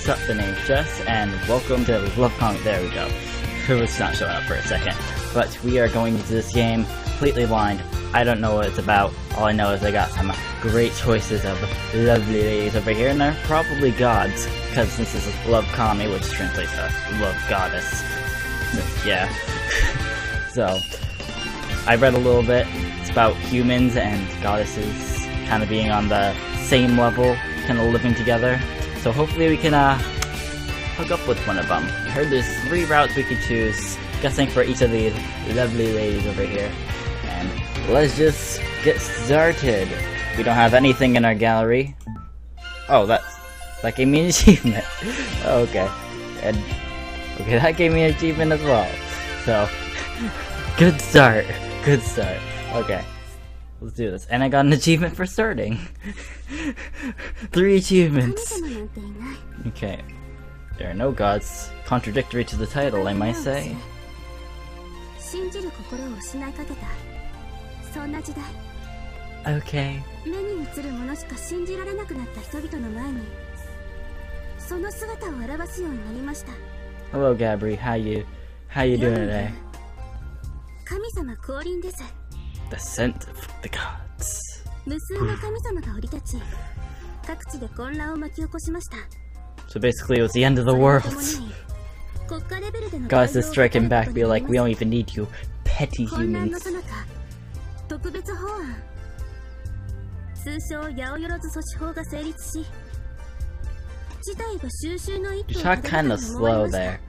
What's up, the name's Jess, and welcome to LoveKami. There we go. It was not showing up for a second. But we are going into this game completely blind. I don't know what it's about. All I know is I got some great choices of lovely ladies over here, and they're probably gods, because this is LoveKami, which translates to Love Goddess. Yeah. So, I read a little bit. It's about humans and goddesses kind of being on the same level, kind of living together. So hopefully we can hook up with one of them. I heard there's 3 routes we could choose, guessing for each of these lovely ladies over here. And let's just get started. We don't have anything in our gallery. Oh, that gave me an achievement. Oh, okay. And okay, that gave me an achievement as well. So good start. Good start. Okay. Let's do this. And I got an achievement for starting. 3 achievements. Okay. There are no gods. Contradictory to the title, I might say. Okay. Hello, Gabri. How you doing today? The scent of the gods. So basically it was the end of the world. Gods is striking back, be like, we don't even need you, petty humans. You shot kinda slow there.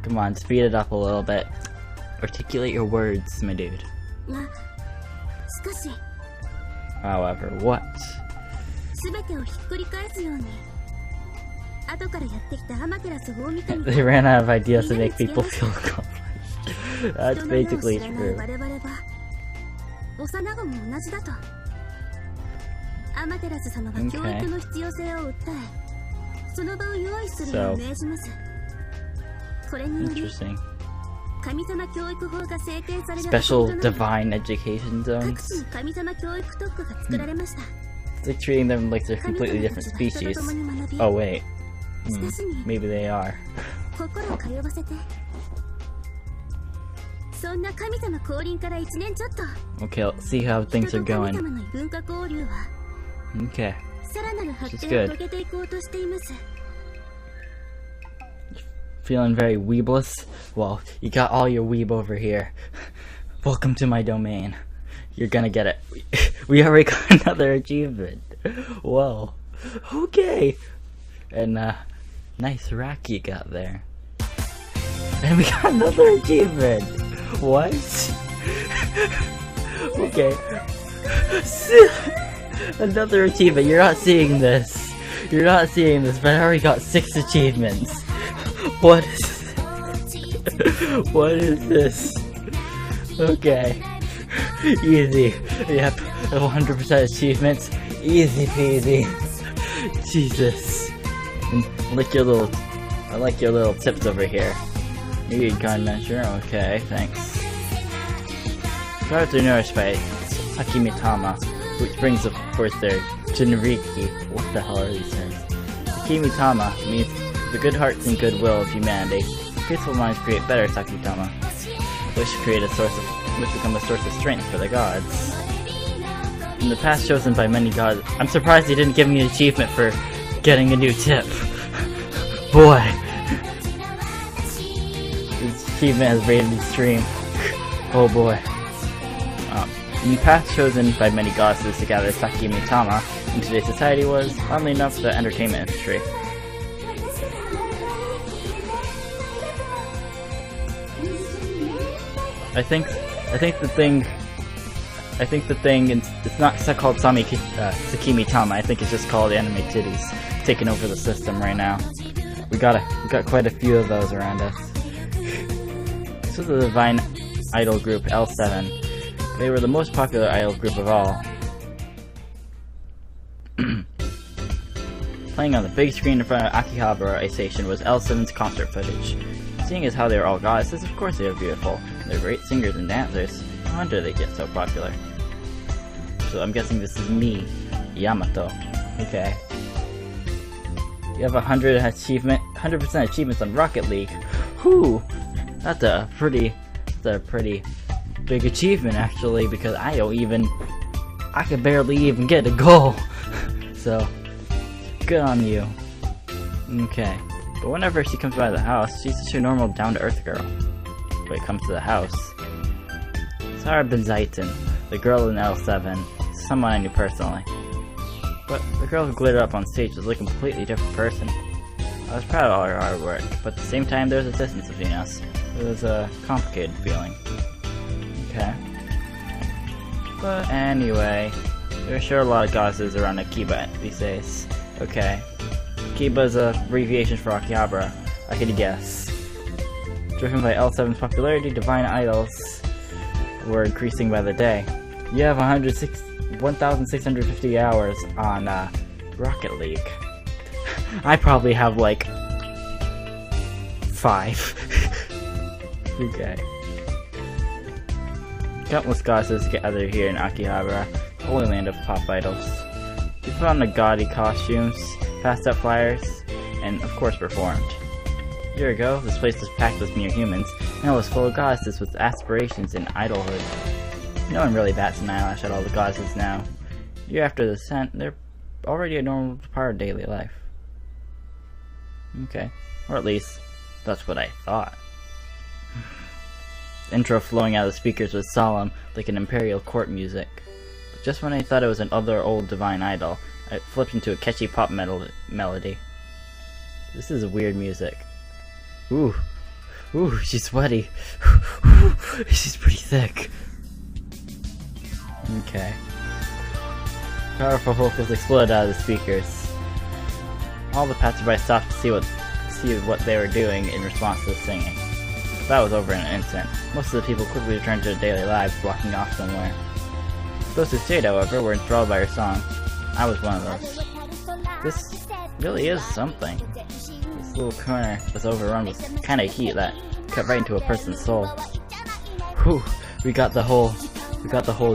Come on, speed it up a little bit. Articulate your words, my dude. However, what? They ran out of ideas to make people feel accomplished. That's basically true. Okay. So, interesting. Special divine education zones? It's like treating them like they're completely different species. Oh wait. Maybe they are. Okay, let's see how things are going. Okay. This is good. Feeling very weebless? Well, you got all your weeb over here. Welcome to my domain. You're gonna get it. We already got another achievement. Whoa. Okay. And nice rack you got there. And we got another achievement. What? Okay. Another achievement. You're not seeing this. You're not seeing this, but I already got 6 achievements. What is what is this? Okay. Easy. Yep. 100% achievements. Easy peasy. Jesus. I like your little tips over here. Need gun measure. Okay, thanks. Guards are nourished by Hakimitama, which brings forth their Jinriki. What the hell are these things? Hakimitama means the good hearts and goodwill of humanity. Peaceful minds create better Sakitama, which become a source of strength for the gods. In the past chosen by many gods, I'm surprised they didn't give me an achievement for getting a new tip. Boy, this achievement has raided the stream. Oh boy. In the past chosen by many goddesses to gather Sakimitama in today's society was, oddly enough, the entertainment industry. I think the thing, it's not called Sakimitama, I think it's just called anime titties, taking over the system right now. We got quite a few of those around us. This was the divine idol group L7. They were the most popular idol group of all. Playing on the big screen in front of Akihabara Station was L7's concert footage. Seeing as how they were all goddesses, of course they were beautiful. They're great singers and dancers. No wonder they get so popular. So I'm guessing this is me, Yamato. Okay. You have 100% achievements on Rocket League. Whew, that's a pretty big achievement actually, because I could barely even get a goal. So, good on you. Okay, but whenever she comes by the house, she's such a normal, down-to-earth girl. When it comes to the house, Sarah Benzaiten, the girl in L7, someone I knew personally. But the girl who glittered up on stage was a completely different person. I was proud of all her hard work, but at the same time there was a distance between us. It was a complicated feeling. Okay. But anyway, there are sure a lot of goddesses around Akiba these days. Okay. Akiba is a abbreviation for Akihabara, I could guess. Driven by L7's popularity, divine idols were increasing by the day. You have 1,650 hours on Rocket League. I probably have like 5. Okay. Countless goddesses gather here in Akihabara, the holy land of pop idols. You put on the gaudy costumes, passed out flyers, and of course performed. A year ago, this place was packed with mere humans, and it was full of goddesses with aspirations in idolhood. No one really bats an eyelash at all the goddesses now. A year after the descent, they're already a normal part of daily life. Okay, or at least, that's what I thought. The intro flowing out of the speakers was solemn, like an imperial court music. But just when I thought it was another old divine idol, it flipped into a catchy pop melody. This is weird music. Ooh, she's sweaty. She's pretty thick. Okay. Powerful vocals exploded out of the speakers. All the passersby stopped to see what they were doing in response to the singing. That was over in an instant. Most of the people quickly returned to their daily lives, walking off somewhere. Those who stayed, however, were enthralled by her song. I was one of those. This really is something. This little corner was overrun with kind of heat that cut right into a person's soul. Whew, we got the whole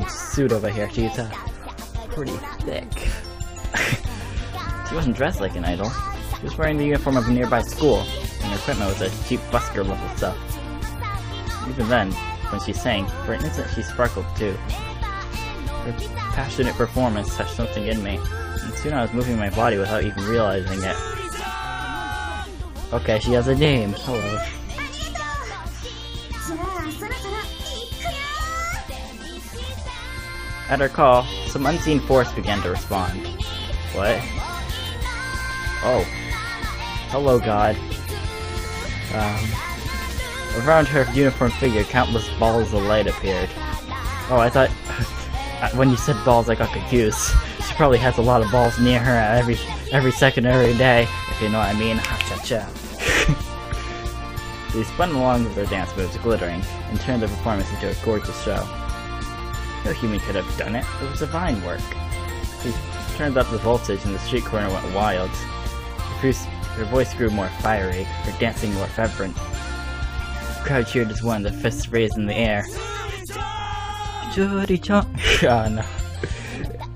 suit over here. She's pretty thick. She wasn't dressed like an idol. She was wearing the uniform of a nearby school, and her equipment was a cheap busker level stuff. Even then, when she sang, for an instant she sparkled too. Her passionate performance touched something in me, and soon I was moving my body without even realizing it. Okay, she has a name. Hello. At her call, some unseen force began to respond. What? Oh. Hello, God. Around her uniformed figure, countless balls of light appeared. Oh, I thought... when you said balls, I got confused. She probably has a lot of balls near her every second of every day, if you know what I mean. Ha-cha-cha. They spun along with their dance moves, glittering, and turned the performance into a gorgeous show. No human could have done it. It was divine work. She turned up the voltage, and the street corner went wild. Her voice grew more fiery, her dancing more fervent. The crowd cheered as one, their fists raised in the air. Jody-chan! Oh no.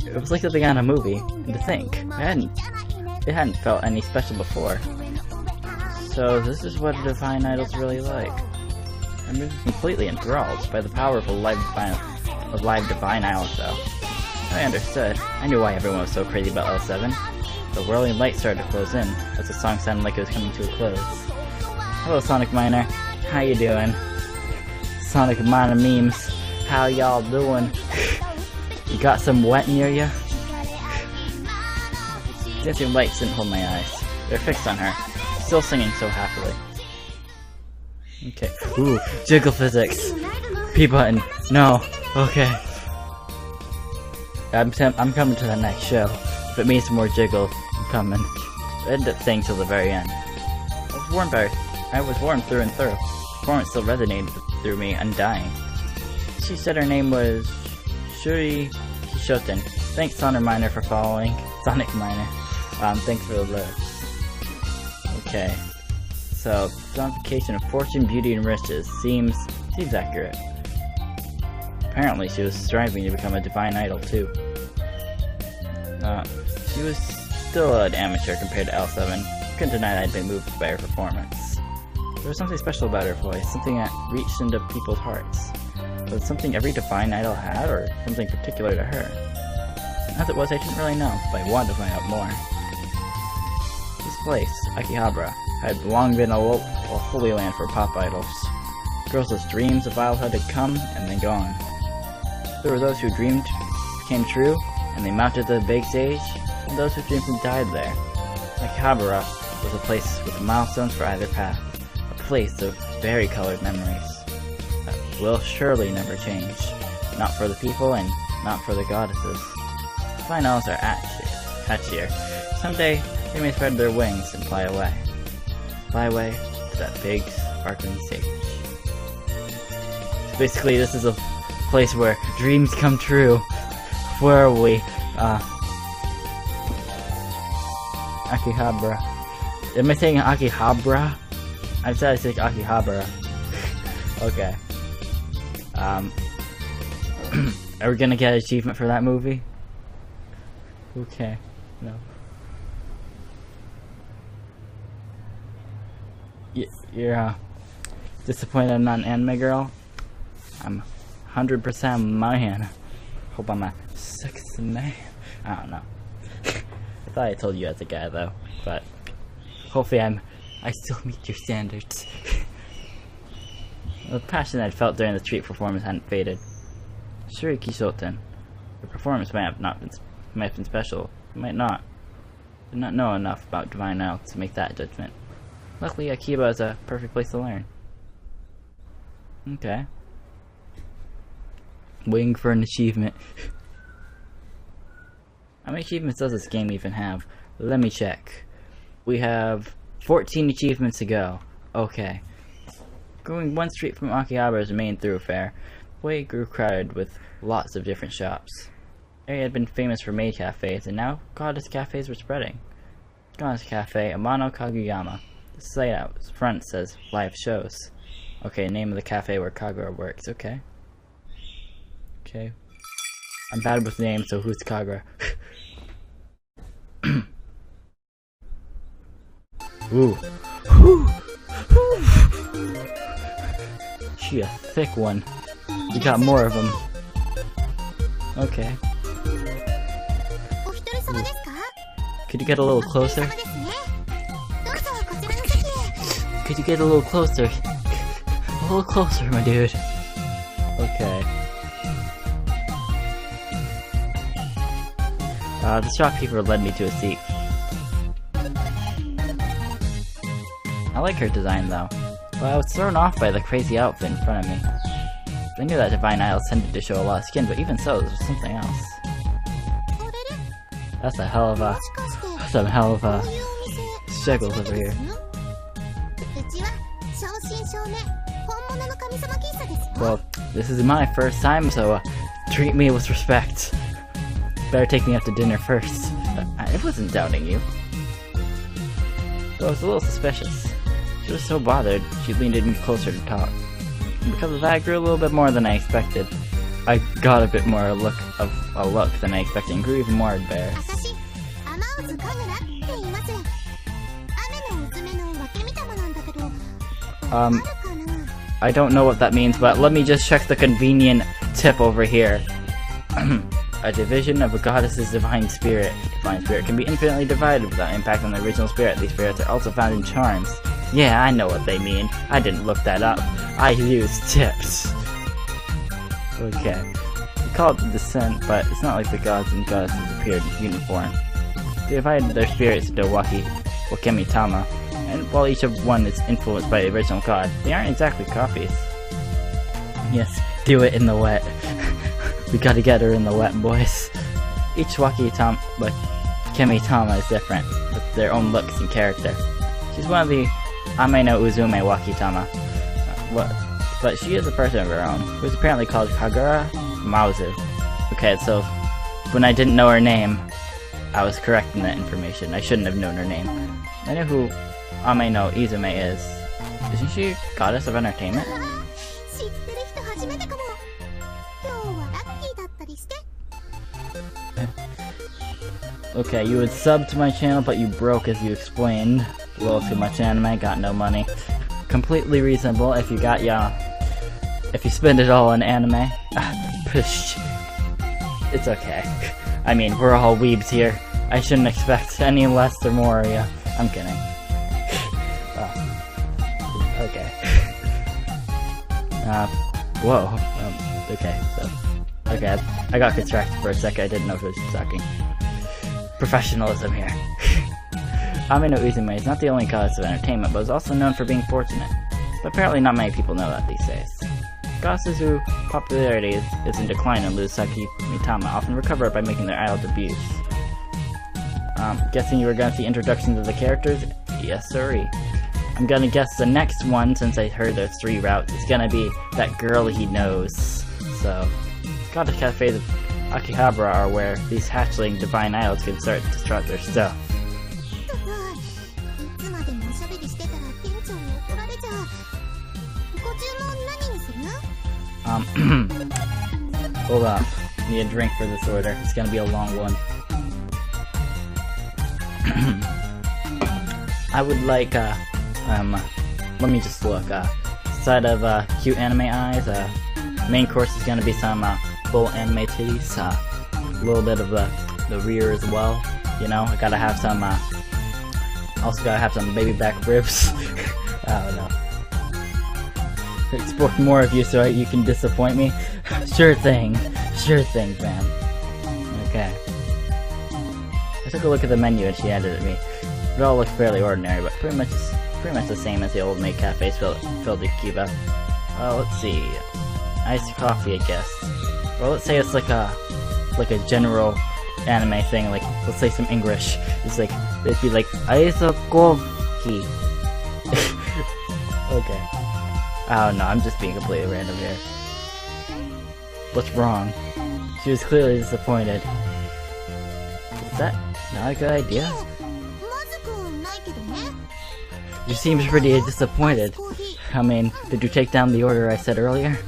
It was like something on a movie. And to think, it hadn't felt any special before. So this is what a divine idol's really like. I'm completely enthralled by the power of a live divine idol show. I understood. I knew why everyone was so crazy about L7. The whirling light started to close in, as the song sounded like it was coming to a close. Hello, Sonic Miner. How you doing? Sonic Miner memes. How y'all doing? You got some wet near ya? Dancing lights didn't hold my eyes. They're fixed on her, still singing so happily. Okay. Ooh, jiggle physics. P button. No. Okay. I'm coming to the next show. If it means more jiggle, I'm coming. I ended up staying till the very end. I was warmed through and through. The performance still resonated through me, undying. She said her name was Shuri Kishoten. Thanks, Sonic Miner, for following. Sonic Miner. Thanks for the love. Okay. So, personification of fortune, beauty, and riches seems accurate. Apparently, she was striving to become a divine idol too. She was still an amateur compared to L7. couldn't deny I'd been moved by her performance. There was something special about her voice, something that reached into people's hearts. Was it something every divine idol had, or something particular to her? As it was, I didn't really know, but I wanted to find out more. This place, Akihabara, had long been a holy land for pop idols. Girls with dreams of childhood had come and then gone. There were those who dreamed came true, and they mounted the big stage, and those who dreamed and died there. Akihabara was a place with milestones for either path, a place of varicolored memories that will surely never change, not for the people and not for the goddesses. Divine idols are hatchier. Someday they may spread their wings and fly away to that big sparkling stage. So basically, this is a place where dreams come true. Where are we? Akihabara. Am I saying Akihabara? I said I said Akihabara. Okay. Are we gonna get an achievement for that movie? Okay. No. You're disappointed I'm not an anime girl? I'm 100% man. Hope I'm a sexy man. I don't know. I thought I told you as a guy though, but hopefully I still meet your standards. The passion I'd felt during the street performance hadn't faded. Shuriki Shoten, your performance might have been special. You might not. Did not know enough about divine idols to make that judgment. Luckily, Akiba is a perfect place to learn. Okay. Waiting for an achievement. How many achievements does this game even have? Let me check. We have 14 achievements to go. Okay. Going one street from Akihabara's main thoroughfare, the way grew crowded with lots of different shops. The area had been famous for maid cafes, and now goddess cafes were spreading. Goddess Cafe, Amano Kaguyama. The site out front says live shows. Okay, name of the cafe where Kagura works. Okay. Okay. I'm bad with names, so who's Kagura? Ooh. She a thick one. You got more of them. Okay. Ooh. Could you get a little closer? Could you get a little closer? A little closer, my dude. Okay. The shopkeeper led me to a seat. I like her design though, but I was thrown off by the crazy outfit in front of me. I knew that divine idols tended to show a lot of skin, but even so, there was something else. That's a hell of a... some hell of a... struggles over here. Well, this is my first time, so treat me with respect. Better take me out to dinner first. I wasn't doubting you. Though I was a little suspicious. She was so bothered, she leaned in closer to talk. And because of that, I grew a little bit more than I expected. I got a bit more look than I expected and grew even more embarrassed. I don't know what that means, but let me just check the convenient tip over here. A division of a goddess's divine spirit. Divine spirit can be infinitely divided without impact on the original spirit. These spirits are also found in charms. Yeah, I know what they mean. I didn't look that up. I used tips. Okay. We call it the descent, but it's not like the gods and goddesses appeared in uniform. They divided their spirits into Wakemi Tama, and while each of one is influenced by the original god, they aren't exactly copies. Yes, do it in the wet. We gotta get her in the wet, boys. Each Wakemi Tama is different, with their own looks and character. She's one of the Ame no Uzume Wakitama, but she is a person of her own, who is apparently called Kagura Maozu. Okay, so when I didn't know her name, I was correct in that information. I shouldn't have known her name. I know who Ame no Izume is. Isn't she goddess of entertainment? Okay, you would sub to my channel, but you broke as you explained. little too much anime, got no money. Completely reasonable if you got if you spend it all on anime. It's okay. I mean, we're all weebs here. I shouldn't expect any less or more, yeah. I'm kidding. Okay. Whoa. Okay, so... Okay, I got distracted for a second, I didn't know if it was sucking. Professionalism here. Amino Uzume is not the only goddess of entertainment, but is also known for being fortunate. But apparently not many people know that these days. Goddesses whose popularity is in decline and lose Saki Mitama often recover it by making their idol debuts. Guessing you were gonna see introductions of the characters? Yes, sirree. I'm gonna guess the next one, since I heard there's 3 routes, is gonna be that girl he knows. So, goddess cafes of Akihabara are where these hatchling divine idols can start to strut their stuff. Hold up. Need a drink for this order. It's gonna be a long one. I would like, let me just look, side of, cute anime eyes, main course is gonna be some, full anime titties, a little bit of the rear as well, you know, I gotta have some, also gotta have some baby back ribs. I don't know. Expect more of you so you can disappoint me? Sure thing, fam. Okay. I took a look at the menu and she handed it to me. It all looked fairly ordinary, but pretty much the same as the old maid cafes filled with Cuba. Let's see. Iced coffee, I guess. Or let's say it's like a general anime thing, like, let's say some English. It's like, it'd be like, iced coffee. Okay. I don't know, I'm just being completely random here. What's wrong? She was clearly disappointed. Is that not a good idea? You seem pretty disappointed. I mean, did you take down the order I said earlier?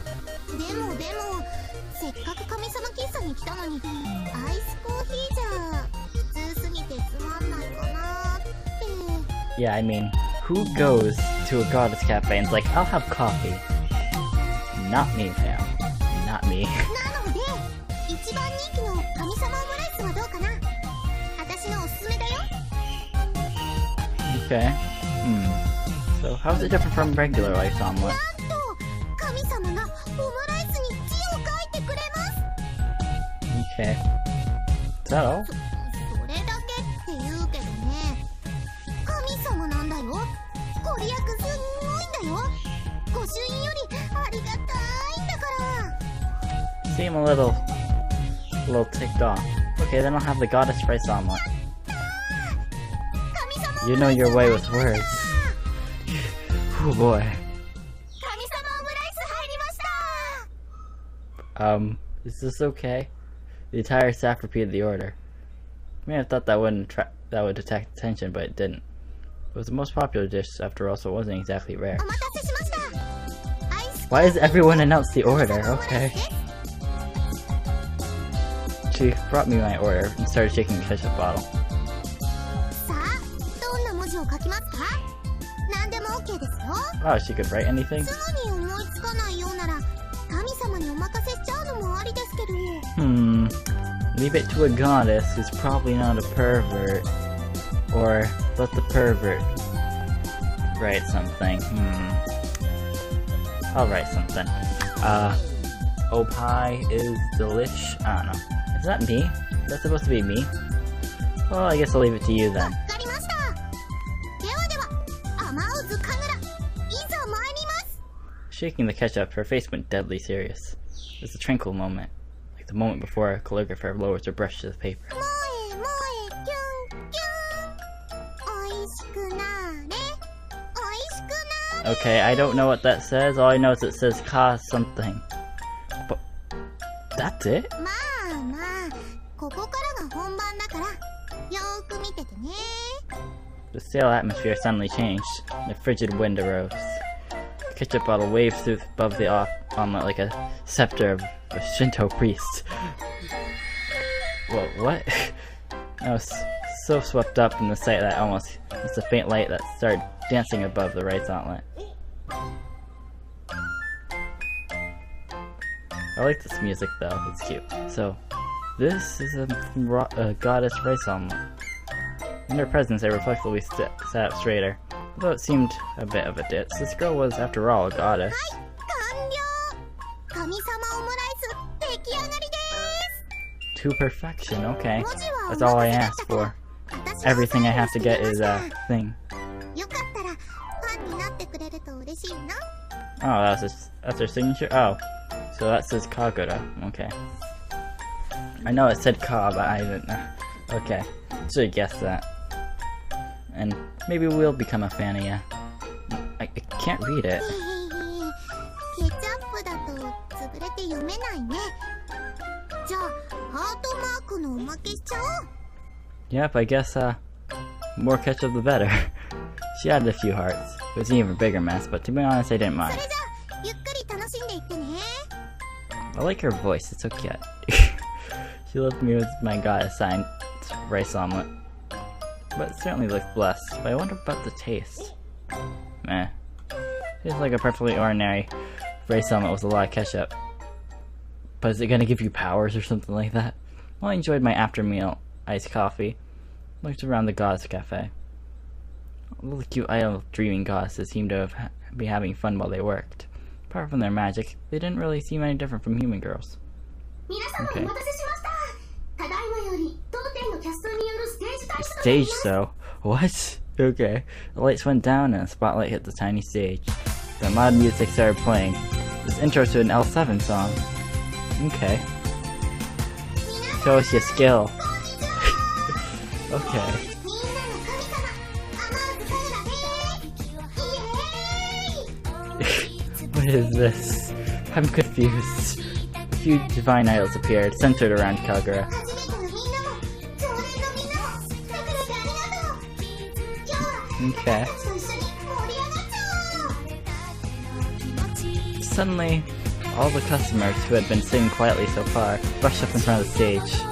Yeah, I mean, who goes to a goddess cafe and is like, I'll have coffee? Not me, fam. Not me. Okay. So, how's it different from regular rice omelet? Okay. Is that all? Seem a little ticked off. Okay, then I'll have the goddess rice omelet. You know your way with words. Oh boy. Is this okay? The entire staff repeated the order. I may have thought that would detect attention, but it didn't. It was the most popular dish after all, so it wasn't exactly rare. Why does everyone announce the order? Okay. She brought me my order and started shaking the ketchup bottle. Oh, she could write anything? Leave it to a goddess who's probably not a pervert. Or let the pervert write something. I'll write something. Oh pie is delish. I don't know. Is that me? Is that supposed to be me? Well, I guess I'll leave it to you then. Shaking the ketchup, her face went deadly serious. It was a tranquil moment, like the moment before a calligrapher lowers her brush to the paper. Okay, I don't know what that says. All I know is it says ka something. But that's it? The stale atmosphere suddenly changed, and a frigid wind arose. The ketchup bottle waved through above the omelet like a scepter of a Shinto priest. Whoa, what? I was so swept up in the sight that I almost It's a faint light that started dancing above the right gauntlet. I like this music though, it's cute. So, this is a goddess right gauntlet. In her presence, I reflexively sat up straighter. Although it seemed a bit of a ditz, this girl was, after all, a goddess. To perfection, okay. That's all I asked for. Everything I have to get is a thing. Oh, that's her signature? Oh, so that says Kagura. Okay. I know it said Ka, but I didn't know. Okay, should have guessed that. And maybe we'll become a fan of ya. I can't read it. Yep, I guess, more ketchup the better. She added a few hearts. It was an even bigger mess, but to be honest, I didn't mind. I like her voice, it's so cute. She left me with my goddess signed rice omelet. But it certainly looks blessed, but I wonder about the taste. Meh. Tastes like a perfectly ordinary rice omelet with a lot of ketchup. But is it gonna give you powers or something like that? Well, I enjoyed my after meal iced coffee. Looked around the goddess cafe. All the cute idle dreaming goddesses seemed to be having fun while they worked. Apart from their magic, they didn't really seem any different from human girls. Okay. Stage, so what? Okay. The lights went down and the spotlight hit the tiny stage. The mod music started playing. This intro to an L7 song. Okay. Show us your skill. Okay. What is this? I'm confused. A few divine idols appeared, centered around Kagura. Okay. Suddenly, all the customers who had been sitting quietly so far rushed up in front of the stage.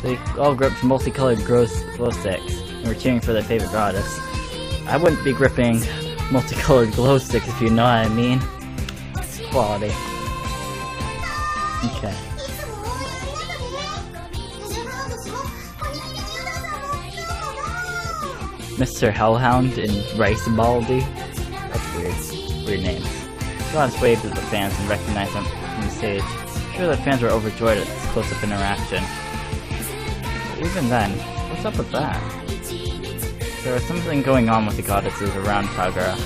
They all gripped multicolored glow sticks and were cheering for their favorite goddess. I wouldn't be gripping multicolored glow sticks if you know what I mean. Quality. Okay. Mr. Hellhound and Rice Baldy? That's weird. Weird names. Goddess waved at the fans and recognized them from the stage. Sure, the fans were overjoyed at this close-up interaction. But even then, what's up with that? There was something going on with the goddesses around Kagura.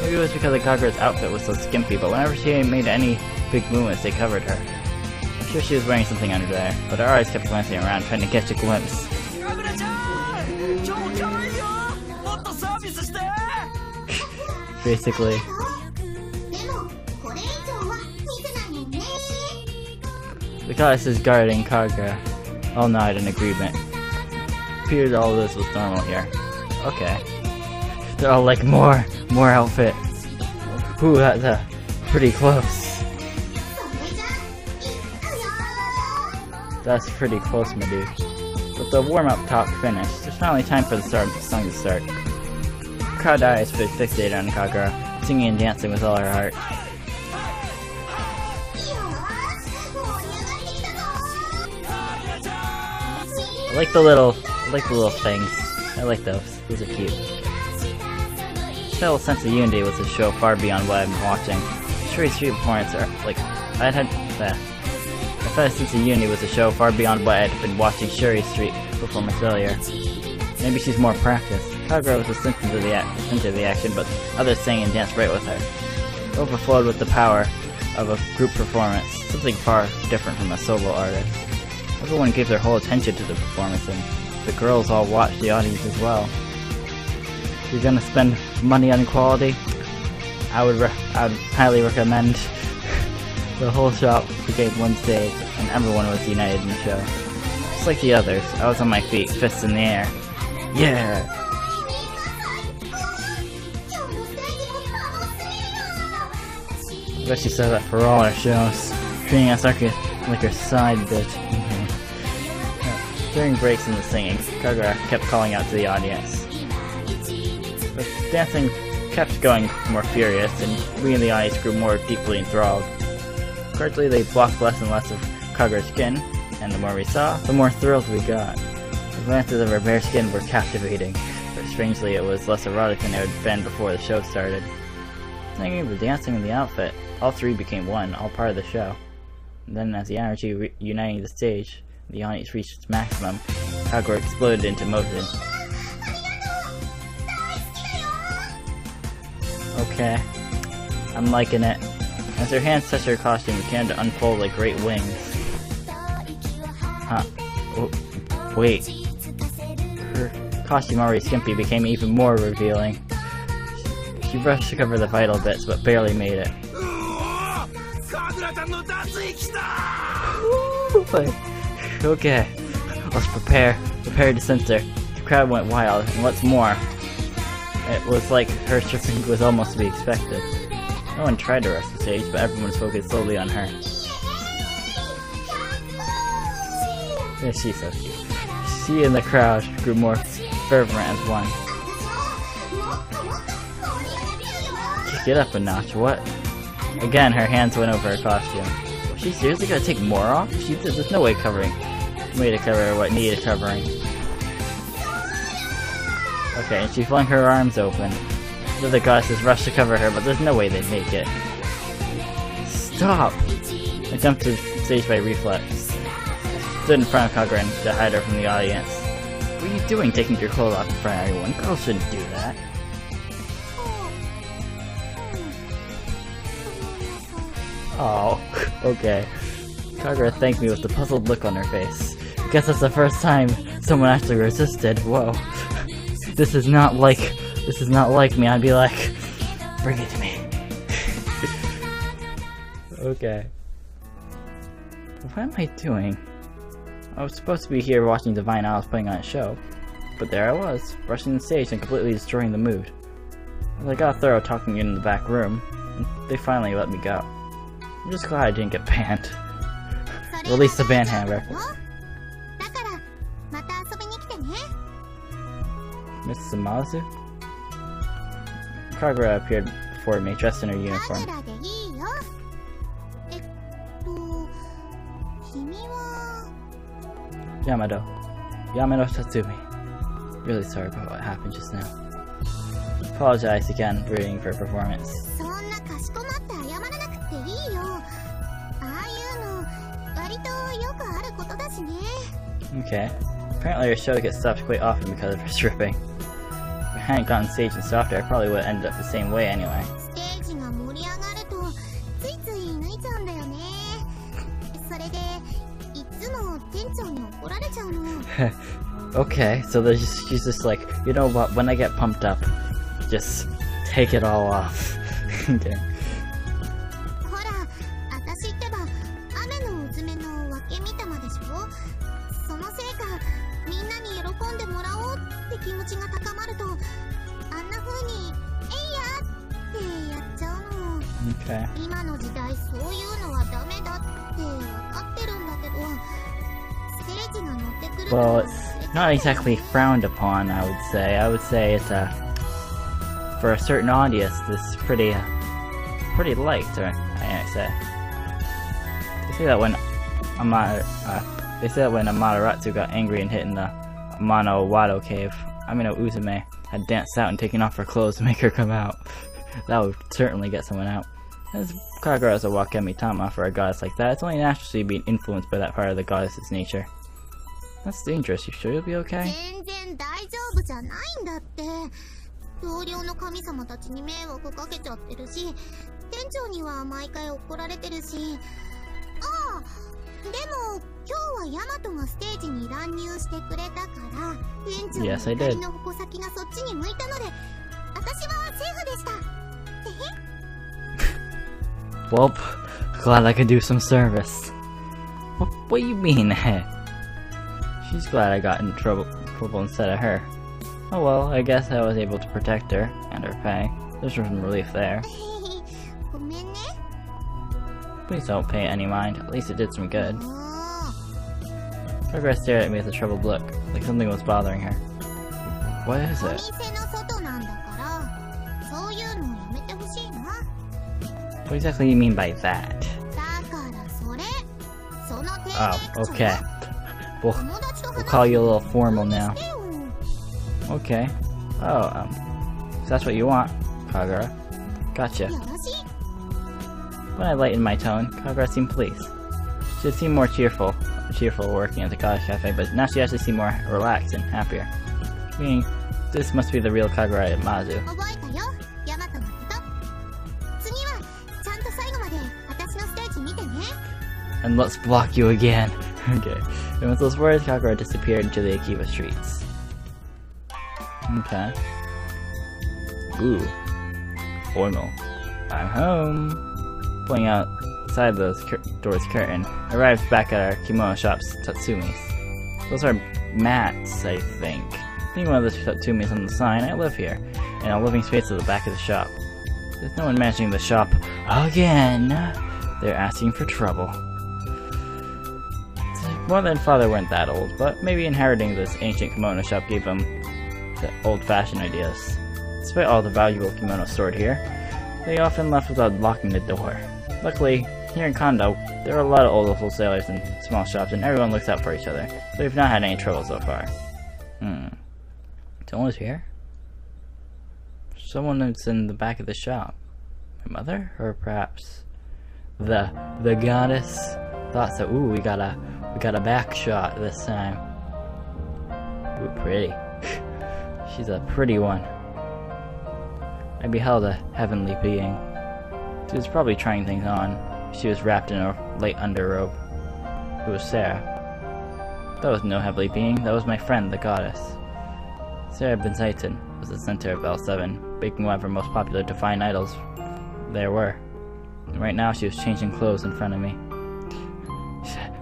Maybe it was because Kagura's outfit was so skimpy, but whenever she made any big movements, they covered her. I'm sure she was wearing something under there, but her eyes kept glancing around, trying to catch a glimpse. Basically. The goddess is guarding Kagura. All nod in agreement. Appeared all this was normal here. Okay. They're all like, more outfit. Ooh, that's pretty close. That's pretty close, my dude. But the warm-up talk finished. It's finally time for the song to start. Crowd eyes fixated on Kagura, singing and dancing with all her heart. I like the little things. I like those. Those are cute. I felt a sense of unity with the show far beyond what I've been watching. Shuri's street performance are like I felt a sense of unity with the show far beyond what I had been watching Shuri's street performance earlier. Maybe she's more practiced. Kagura was a center of the action, but others sang and danced right with her. It overflowed with the power of a group performance, something far different from a solo artist. Everyone gave their whole attention to the performance, and the girls all watched the audience as well. If you're gonna spend money on quality, I would highly recommend the whole shop became one stage, and everyone was united in the show. Just like the others, I was on my feet, fists in the air. Yeah! I bet she says that for all our shows, treating us like her side bitch. During breaks in the singing, Kagura kept calling out to the audience. dancing kept going more furious, and we in the audience grew more deeply enthralled. Gradually, they blocked less and less of Kagura's skin, and the more we saw, the more thrilled we got. The glances of her bare skin were captivating, but strangely it was less erotic than it had been before the show started. Thinking of the dancing and the outfit, all three became one, all part of the show. And then as the energy uniting the stage, the audience reached its maximum, Kagura exploded into motion. Okay, I'm liking it. As her hands touched her costume, it began to unfold like great wings. Huh. Oh, wait. Her costume, already skimpy, became even more revealing. She rushed to cover the vital bits, but barely made it. Okay, let's prepare to censor. The crowd went wild, and what's more, it was like her stripping was almost to be expected. No one tried to rush the stage, but everyone was focused solely on her. Yeah, she's so cute. She and the crowd grew more fervent as one. Kick it up a notch, what? Again, her hands went over her costume. Was she seriously gonna take more off? There's no way to cover what needed covering. Okay, and she flung her arms open. The other goddesses rushed to cover her, but there's no way they'd make it. Stop! I jumped to the stage by reflex. Stood in front of Kagura to hide her from the audience. What are you doing, taking your clothes off in front of everyone? Girls shouldn't do that. Oh, okay. Kagura thanked me with a puzzled look on her face. Guess that's the first time someone actually resisted. Whoa. This is not like me. I'd be like, bring it to me. Okay. What am I doing? I was supposed to be here watching Divine Isles putting on a show, but there I was, rushing the stage and completely destroying the mood. I got thorough talking in the back room, and they finally let me go. I'm just glad I didn't get banned. Release the ban hammer. Miss Samazu? Kagura appeared before me, dressed in her uniform. Yamato Tatsumi. Really sorry about what happened just now. Apologize again for ruining her performance. Okay. Apparently her show gets stopped quite often because of her stripping. If I hadn't gotten staged and softer, I probably would have ended up the same way anyway. Okay, so she's just like, you know what, when I get pumped up, just take it all off. Okay. Okay. Well, it's not exactly frowned upon, I would say. I would say it's for a certain audience, this is pretty liked, or I say. They say that when Amaterasu got angry and hit in the Amano Wado cave, Amino Uzume had danced out and taken off her clothes to make her come out. That would certainly get someone out. As Kagura is a Wakemi Tama for a goddess like that, it's only natural to be influenced by that part of the goddess's nature. That's dangerous. You sure you'll be okay? Yes, I did. Well, glad I could do some service. What do you mean? She's glad I got in trouble instead of her. Oh well, I guess I was able to protect her and her pay. There's some relief there. Please don't pay any mind. At least it did some good. Kagura stared at me with a troubled look, like something was bothering her. What is it? What exactly do you mean by that? Oh, okay. We'll call you a little formal now. Okay. Oh, so that's what you want, Kagura. Gotcha. When I lightened my tone, Kagura seemed pleased. She had seemed more cheerful working at the cottage cafe, but now she actually seemed more relaxed and happier. Meaning, this must be the real Kagura at Mazu. And let's block you again. Okay. And with those words, Kagura disappeared into the Akiba streets. Okay. Ooh. Formal. I'm home. Pulling outside those doors curtain, arrived back at our kimono shop's Tatsumi's. Those are mats, I think. Being one of the Tatsumi's on the sign, I live here, in a living space at the back of the shop. There's no one managing the shop again. They're asking for trouble. Mother and father weren't that old, but maybe inheriting this ancient kimono shop gave them the old-fashioned ideas. Despite all the valuable kimonos stored here, they often left without locking the door. Luckily, here in Kondo, there are a lot of old wholesalers and small shops, and everyone looks out for each other, so we've not had any trouble so far. Someone's here? Someone that's in the back of the shop. My mother? Or perhaps the goddess? Thought so. Ooh, we got a back shot this time. Ooh, pretty. She's a pretty one. I beheld a heavenly being. She was probably trying things on. She was wrapped in a light underrobe. It was Sarah. That was no heavenly being, that was my friend, the goddess. Sarah Benzaiten was the center of L7, making one of her most popular divine idols there were. And right now she was changing clothes in front of me.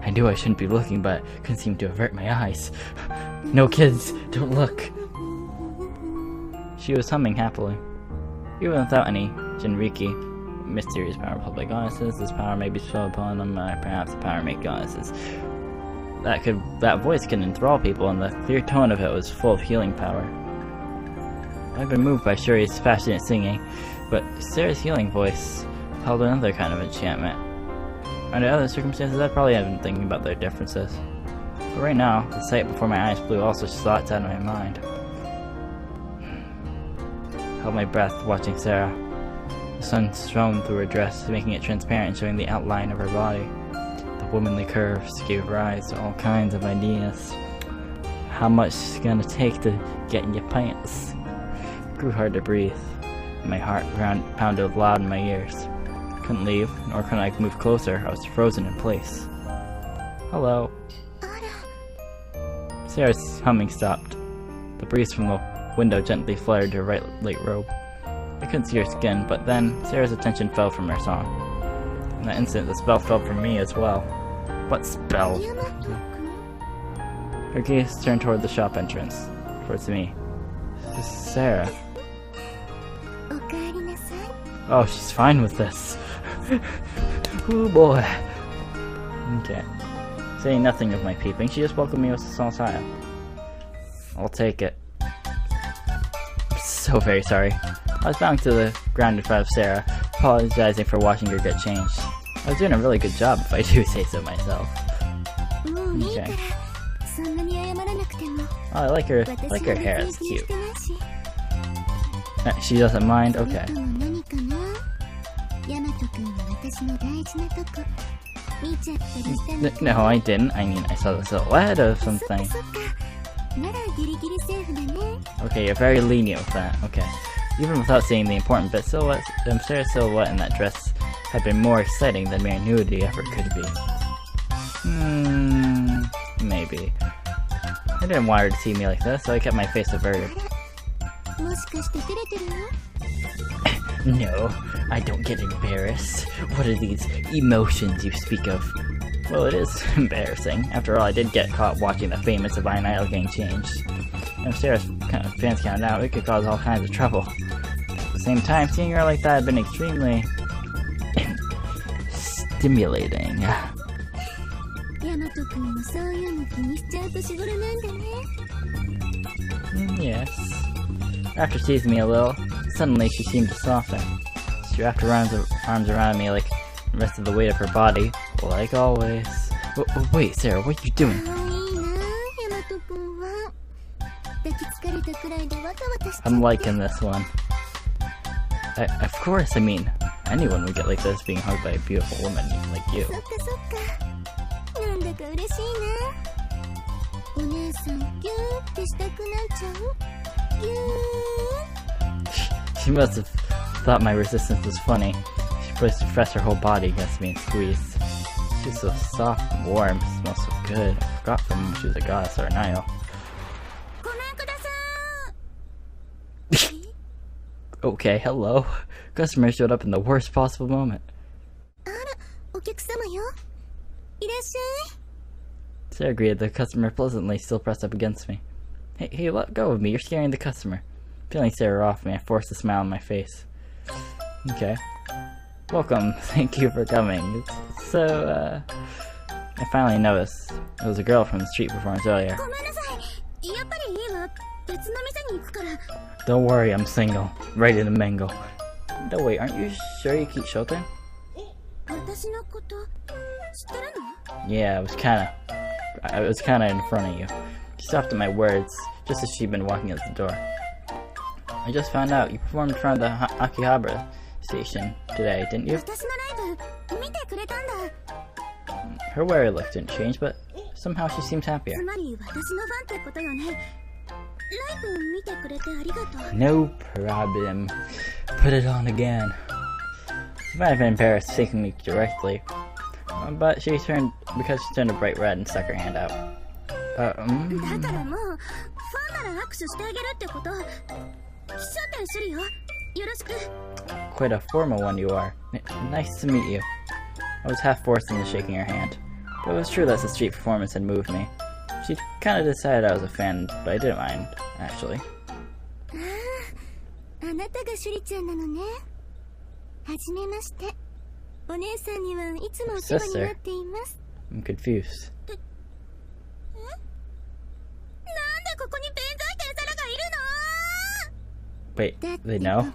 I knew I shouldn't be looking, but couldn't seem to avert my eyes. No kids, don't look. She was humming happily. Even without any Jinriki, mysterious power of public goddesses, this power may bestow upon them, perhaps the power to make goddesses. That voice could enthrall people, and the clear tone of it was full of healing power. I've been moved by Shuri's passionate singing, but Sarah's healing voice held another kind of enchantment. Under other circumstances, I'd probably have been thinking about their differences. But right now, the sight before my eyes blew all such thoughts out of my mind. Held my breath, watching Sarah. The sun shone through her dress, making it transparent and showing the outline of her body. The womanly curves gave rise to all kinds of ideas. How much it's gonna take to get in your pants? It grew hard to breathe, and my heart pounded loud in my ears. Couldn't leave, nor could I move closer. I was frozen in place. Hello. Sarah's humming stopped. The breeze from the window gently fluttered her light robe. I couldn't see her skin, but then Sarah's attention fell from her song. In that instant, the spell fell from me as well. What spell? Her gaze turned toward the shop entrance, towards me. This is Sarah. Oh, she's fine with this. Ooh boy. Okay. Saying nothing of my peeping, she just welcomed me with a small smile. I'll take it. I'm so very sorry. I was bowing to the ground in front of Sarah, apologizing for watching her get changed. I was doing a really good job, if I do say so myself. Okay. Oh, I like her hair, it's cute. She doesn't mind? Okay. No, I didn't. I mean, I saw the silhouette of something. Okay, you're very lenient with that. Okay. Even without seeing the important bit, Sarah's silhouette in that dress had been more exciting than mere nudity ever could be. Maybe. I didn't want her to see me like this, so I kept my face averted. No, I don't get embarrassed. What are these emotions you speak of? Well, it is embarrassing. After all, I did get caught watching the famous Divine Idol getting changed. And if Sarah's fans counted out, it could cause all kinds of trouble. At the same time, seeing her like that had been extremely stimulating. Yes. After teasing me a little, suddenly she seemed to soften. She wrapped her arms around me like the rest of the weight of her body, like always. Wait, Sarah, what are you doing? I'm liking this one. Of course, I mean, anyone would get like this being hugged by a beautiful woman like you. She must have thought my resistance was funny. She pressed her whole body against me and squeezed. She's so soft and warm, smells so good. I forgot from when she was a goddess or an idol. Okay, hello. Customer showed up in the worst possible moment. Sarah greeted the customer pleasantly, still pressed up against me. Hey, let go of me, you're scaring the customer. Feeling Sarah off me, I forced a smile on my face. Okay. Welcome, thank you for coming. So, I finally noticed. It was a girl from the street performance earlier. Don't worry, I'm single. Ready to mingle. No, wait, aren't you sure you keep Shoten? Yeah, I was kinda in front of you. She stopped at my words, just as she'd been walking out the door. I just found out you performed in front of the Akihabara station today, didn't you? Her weary look didn't change, but somehow she seemed happier. No problem. Put it on again. She might have been embarrassed taking me directly, but because she turned a bright red and stuck her hand out. Quite a formal one you are. Nice to meet you. I was half forced into shaking her hand, but it was true that the street performance had moved me. She kinda decided I was a fan, but I didn't mind, actually. Sister? I'm confused. Wait, they know?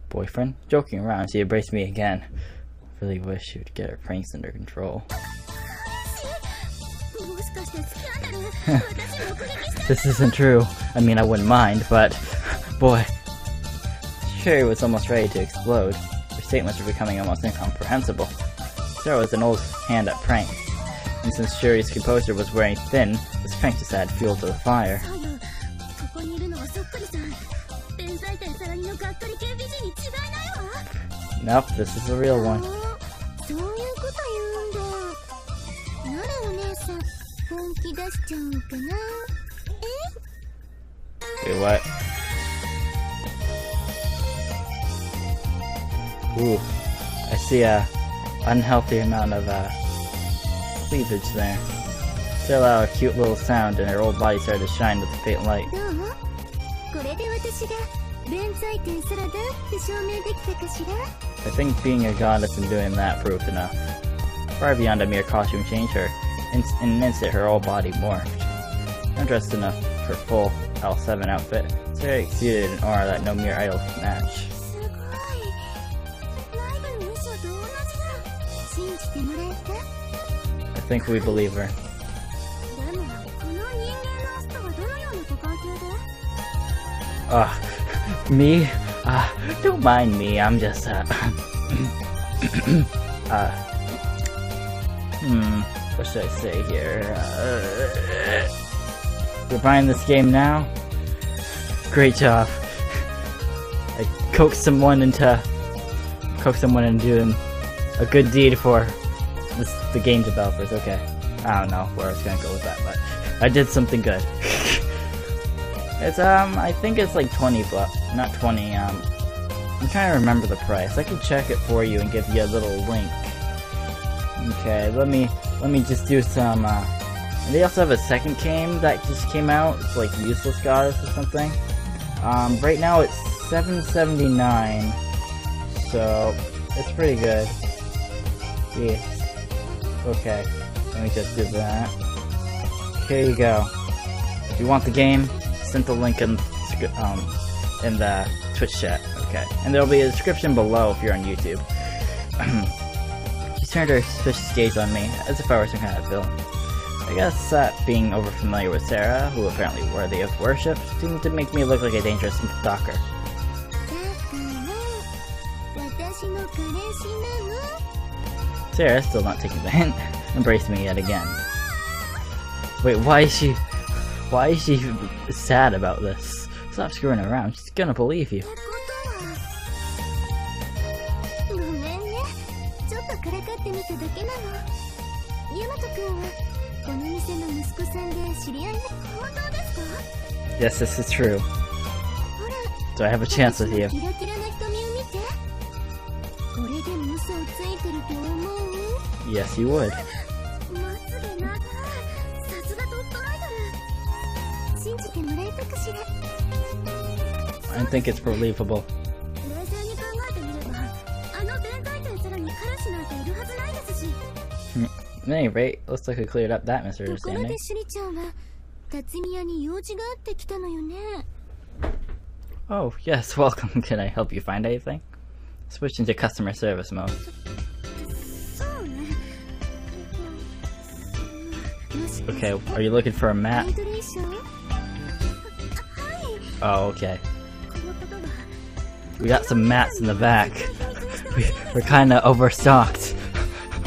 Boyfriend? Joking around, she embraced me again. Really wish she would get her pranks under control. This isn't true. I mean, I wouldn't mind, but boy. Sherry was almost ready to explode. Her statements were becoming almost incomprehensible. Sarah was an old hand at pranks, and since Sherry's composure was wearing thin, this prank just added fuel to the fire. Nope, this is the real one. Wait, what? Ooh, I see a unhealthy amount of cleavage there. Sarah let out a cute little sound and her old body started to shine with the faint light. I think being a goddess and doing that proved enough. Far beyond a mere costume change, in an instant her whole body morphed. Undressed enough for full L7 outfit, Sarah exuded an aura that no mere idol could match. I think we believe her. Me? Don't mind me, I'm just, what should I say here? You're buying this game now? Great job. I coaxed someone into doing a good deed for the game developers. Okay. I don't know where I was gonna go with that, but I did something good. It's, I think it's like 20 bucks, not 20, I'm trying to remember the price. I can check it for you and give you a little link. Okay, let me just do some, they also have a second game that just came out. It's like Useless Goddess or something. Right now it's $7.79, so it's pretty good. Yeah. Okay, let me just do that. Here you go. If you want the game, send the link in the Twitch chat. Okay. And there'll be a description below if you're on YouTube. She turned her Twitch stage on me, as if I were some kind of villain. I guess that being overfamiliar with Sarah, who apparently worthy of worship, seemed to make me look like a dangerous stalker. Sarah, still not taking the hint, embraced me yet again. Wait, why is she sad about this? Stop screwing around, she's gonna believe you. Yes, this is true. Do I have a chance with you? Yes, you would. I think it's believable. At any rate, looks like we cleared up that misunderstanding. Oh, yes, welcome. Can I help you find anything? Switch into customer service mode. Okay, are you looking for a mat? Oh, okay. We got some mats in the back. We're kinda overstocked.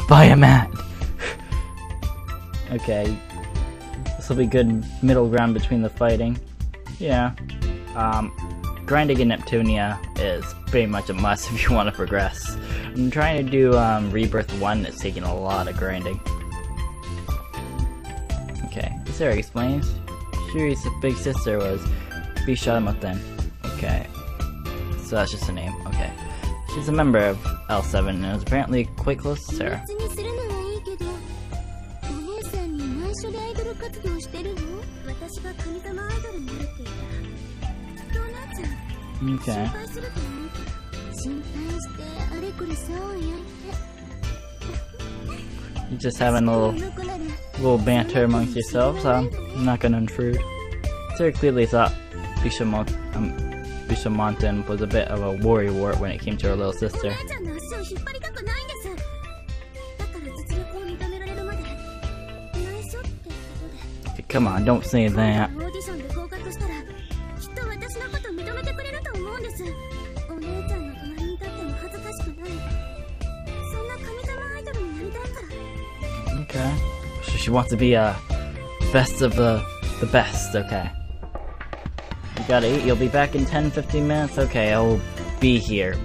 Buy a mat! Okay. This will be good middle ground between the fighting. Yeah. Grinding in Neptunia is pretty much a must if you want to progress. I'm trying to do Rebirth 1, it's taking a lot of grinding. Okay, Sarah explains. Shuri's big sister was Bishamoten. Okay. So that's just a name, okay. She's a member of L7 and is apparently quite close to Sarah. Okay. You're just having a little banter amongst yourselves, I'm not gonna intrude. Sarah clearly thought Bishamoten was a bit of a worrywart when it came to her little sister. Okay, come on, don't say that. Okay. So she wants to be a best of the best, okay. You gotta eat, you'll be back in 10-15 minutes? Okay, I'll be here.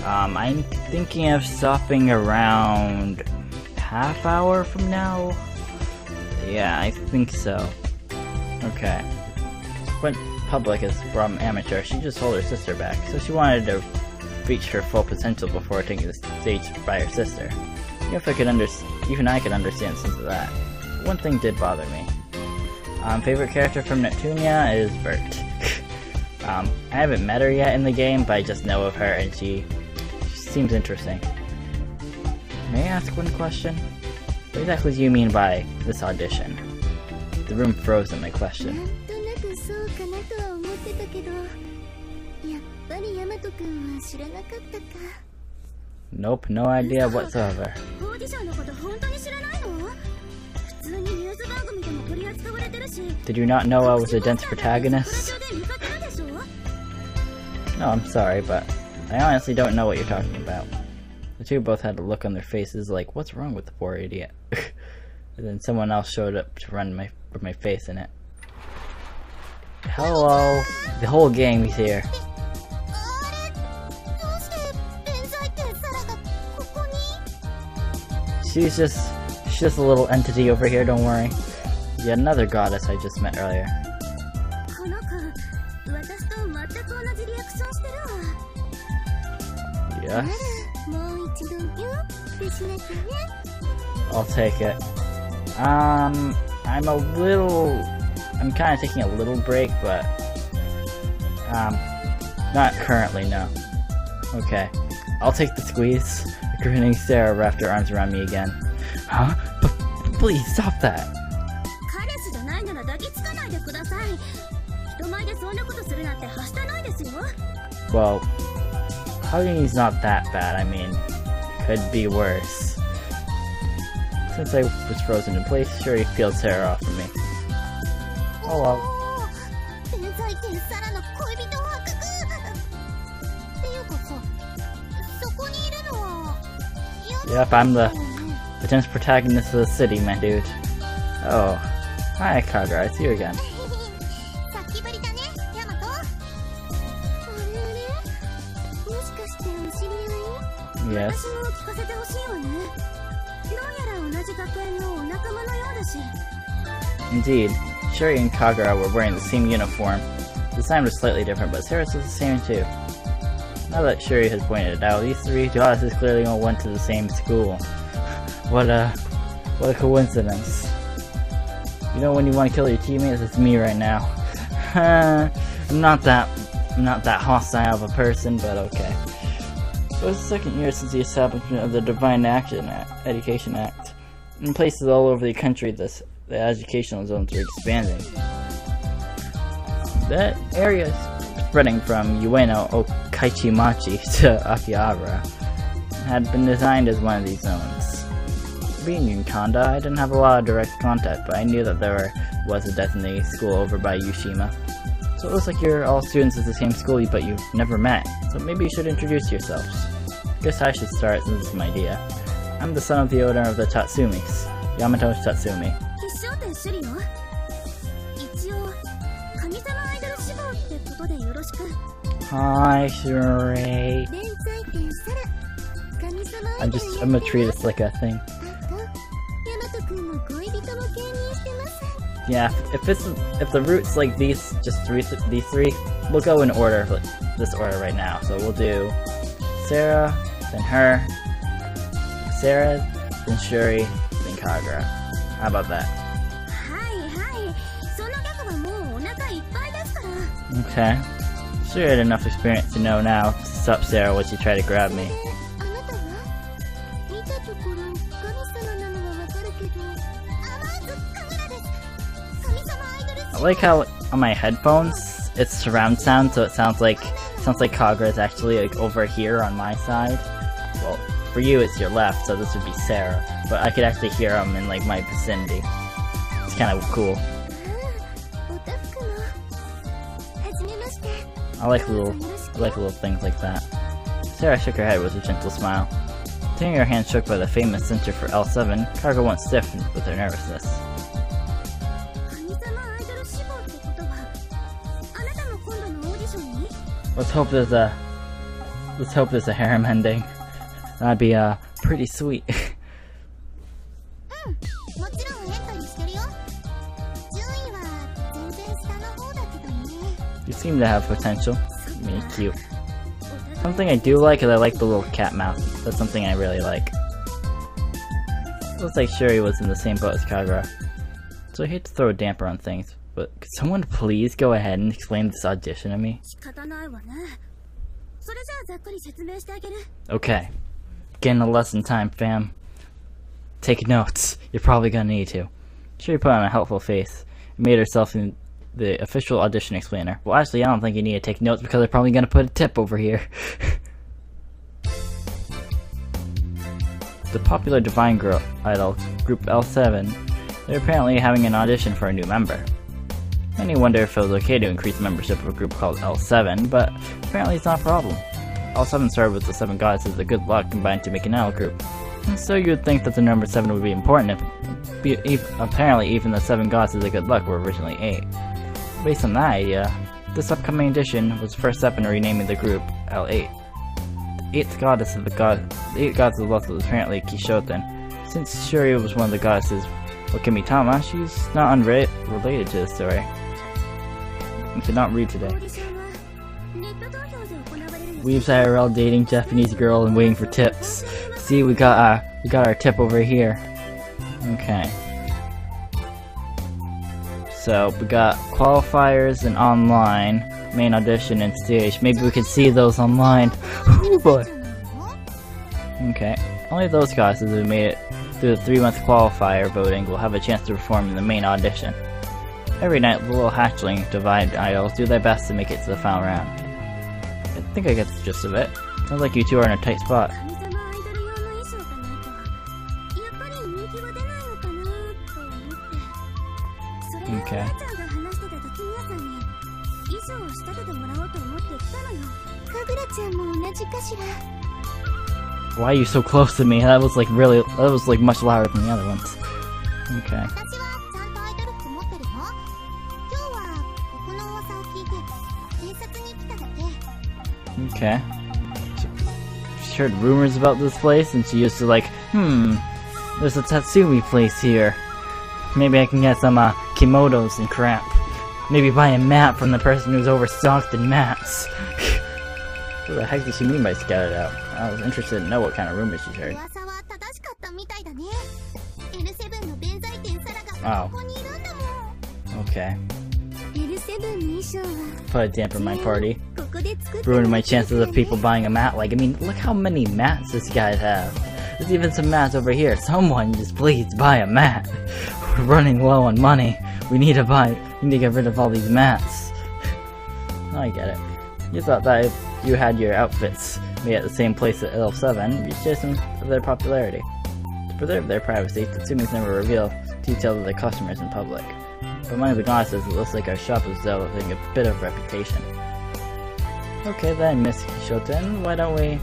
I'm thinking of stopping around half hour from now? Yeah, I think so. Okay. Went public is from amateur, she just told her sister back, so she wanted to reach her full potential before taking the stage by her sister. Even I could understand some of that. One thing did bother me. Favorite character from Neptunia is Bert. I haven't met her yet in the game, but I just know of her and she seems interesting. May I ask one question? What exactly do you mean by this audition? The room froze at my question. Nope, no idea whatsoever. Did you not know I was a dense protagonist? No, I'm sorry, but I honestly don't know what you're talking about. The two both had a look on their faces like, what's wrong with the poor idiot? And then someone else showed up to run my face in it. Hello! The whole gang is here. She's just a little entity over here, don't worry. Yet another goddess I just met earlier. Yes? I'll take it. I'm kinda taking a little break, but not currently, no. Okay. I'll take the squeeze. A grinning Sarah wrapped her arms around me again. Huh? But please stop that. Well, hugging's not that bad. I mean, could be worse. Since I was frozen in place, sure he peeled Sarah off of me. Oh well. Yep, I'm the intense protagonist of the city, my dude. Oh. Hi, Kagura, it's you again. Yes. Indeed, Shuri and Kagura were wearing the same uniform. The design was slightly different, but Sarah's was the same too. Now that Shuri has pointed it out, these three goddesses clearly all went to the same school. What a coincidence. You know when you want to kill your teammates? It's me right now. I'm not that hostile of a person, but okay. It was the second year since the establishment of the Divine Education Act. In places all over the country, the educational zones were expanding. That area is spreading from Ueno Okaichimachi to Akihabara had been designed as one of these zones. Being in Kanda, I didn't have a lot of direct contact, but I knew that there was a designated school over by Yushima. So it looks like you're all students at the same school, but you've never met, so maybe you should introduce yourselves. Guess I should start since it's my idea. I'm the son of the owner of the Tatsumis, Yamato Tatsumi. Hi, Shuri. I'm gonna treat this like a thing. Yeah, if the routes like these, these three, we'll go in order, like this order right now. So we'll do Sarah, then her, Sarah, then Shuri, then Kagura. How about that? Okay. Shuri had enough experience to know now to stop Sarah when she tried to grab me. I like how on my headphones it's surround sound, so it sounds like Kagura is actually like over here on my side. Well, for you it's your left, so this would be Sarah, but I could actually hear them in like my vicinity. It's kind of cool. I like little things like that. Sarah shook her head with a gentle smile. Seeing her hand shook by the famous center for L7, Kagura went stiff with her nervousness. Let's hope there's a harem ending. That'd be pretty sweet. You seem to have potential. I mean, you're cute. Something I do like is I like the little cat mouth. That's something I really like. Looks like Shuri was in the same boat as Kagura. So I hate to throw a damper on things, but could someone please go ahead and explain this audition to me? Okay. Getting a lesson time, fam. Take notes. You're probably gonna need to. Shuri put on a helpful face and made herself in the official audition explainer. Well, actually, I don't think you need to take notes because they're probably gonna put a tip over here. The popular Divine Girl idol, Group L7, they're apparently having an audition for a new member. Many wonder if it was okay to increase membership of a group called L7, but apparently it's not a problem. L7 started with the 7 goddesses of good luck combined to make an L group. And so you would think that the number 7 would be important if apparently even the 7 goddesses of good luck were originally 8. Based on that idea, this upcoming edition was the first step in renaming the group L8. The 8th goddess of the 8 gods of luck was apparently Kishoten. Since Shuri was one of the goddesses LoveKami Tama, she's not unrelated to the story. I cannot read today. Weaves IRL dating Japanese girl and waiting for tips. See, we got our tip over here. Okay. So we got qualifiers and online, main audition and stage. Maybe we could see those online. Oh boy. Okay. Only those goddesses who made it through the 3-month qualifier voting will have a chance to perform in the main audition. Every night, the little hatchling Divine Idols do their best to make it to the final round. I think I get the gist of it. Sounds like you two are in a tight spot. Okay. Why are you so close to me? That was like much louder than the other ones. Okay. Okay. She heard rumors about this place and she used to like, there's a Tatsumi place here. Maybe I can get some kimonos and crap. Maybe buy a mat from the person who's overstocked in mats. What the heck did she mean by scattered out? I was interested to know what kind of rumors she heard. Oh. Okay. Probably dampen my party. Ruined my chances of people buying a mat. Like, I mean, look how many mats this guy has. There's even some mats over here. Someone just please buy a mat. We're running low on money. We need to get rid of all these mats. I get it. You thought that if you had your outfits made at the same place at L7, you'd share some of their popularity. To preserve their privacy, Tatsumi's never reveal details of their customers in public. But among the goddesses, it looks like our shop is developing a bit of reputation. Okay then, Miss Kishoten, why don't we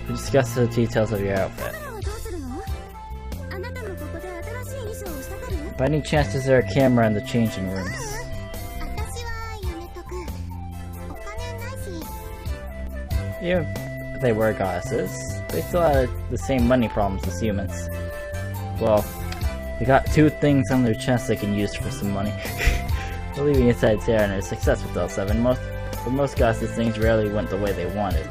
discuss the details of your outfit? By any chance, is there a camera in the changing rooms? Even if they were goddesses, they still had the same money problems as humans. Well, they got two things on their chest they can use for some money. Believing inside Sarah and her success with L7, for most goddesses, things rarely went the way they wanted.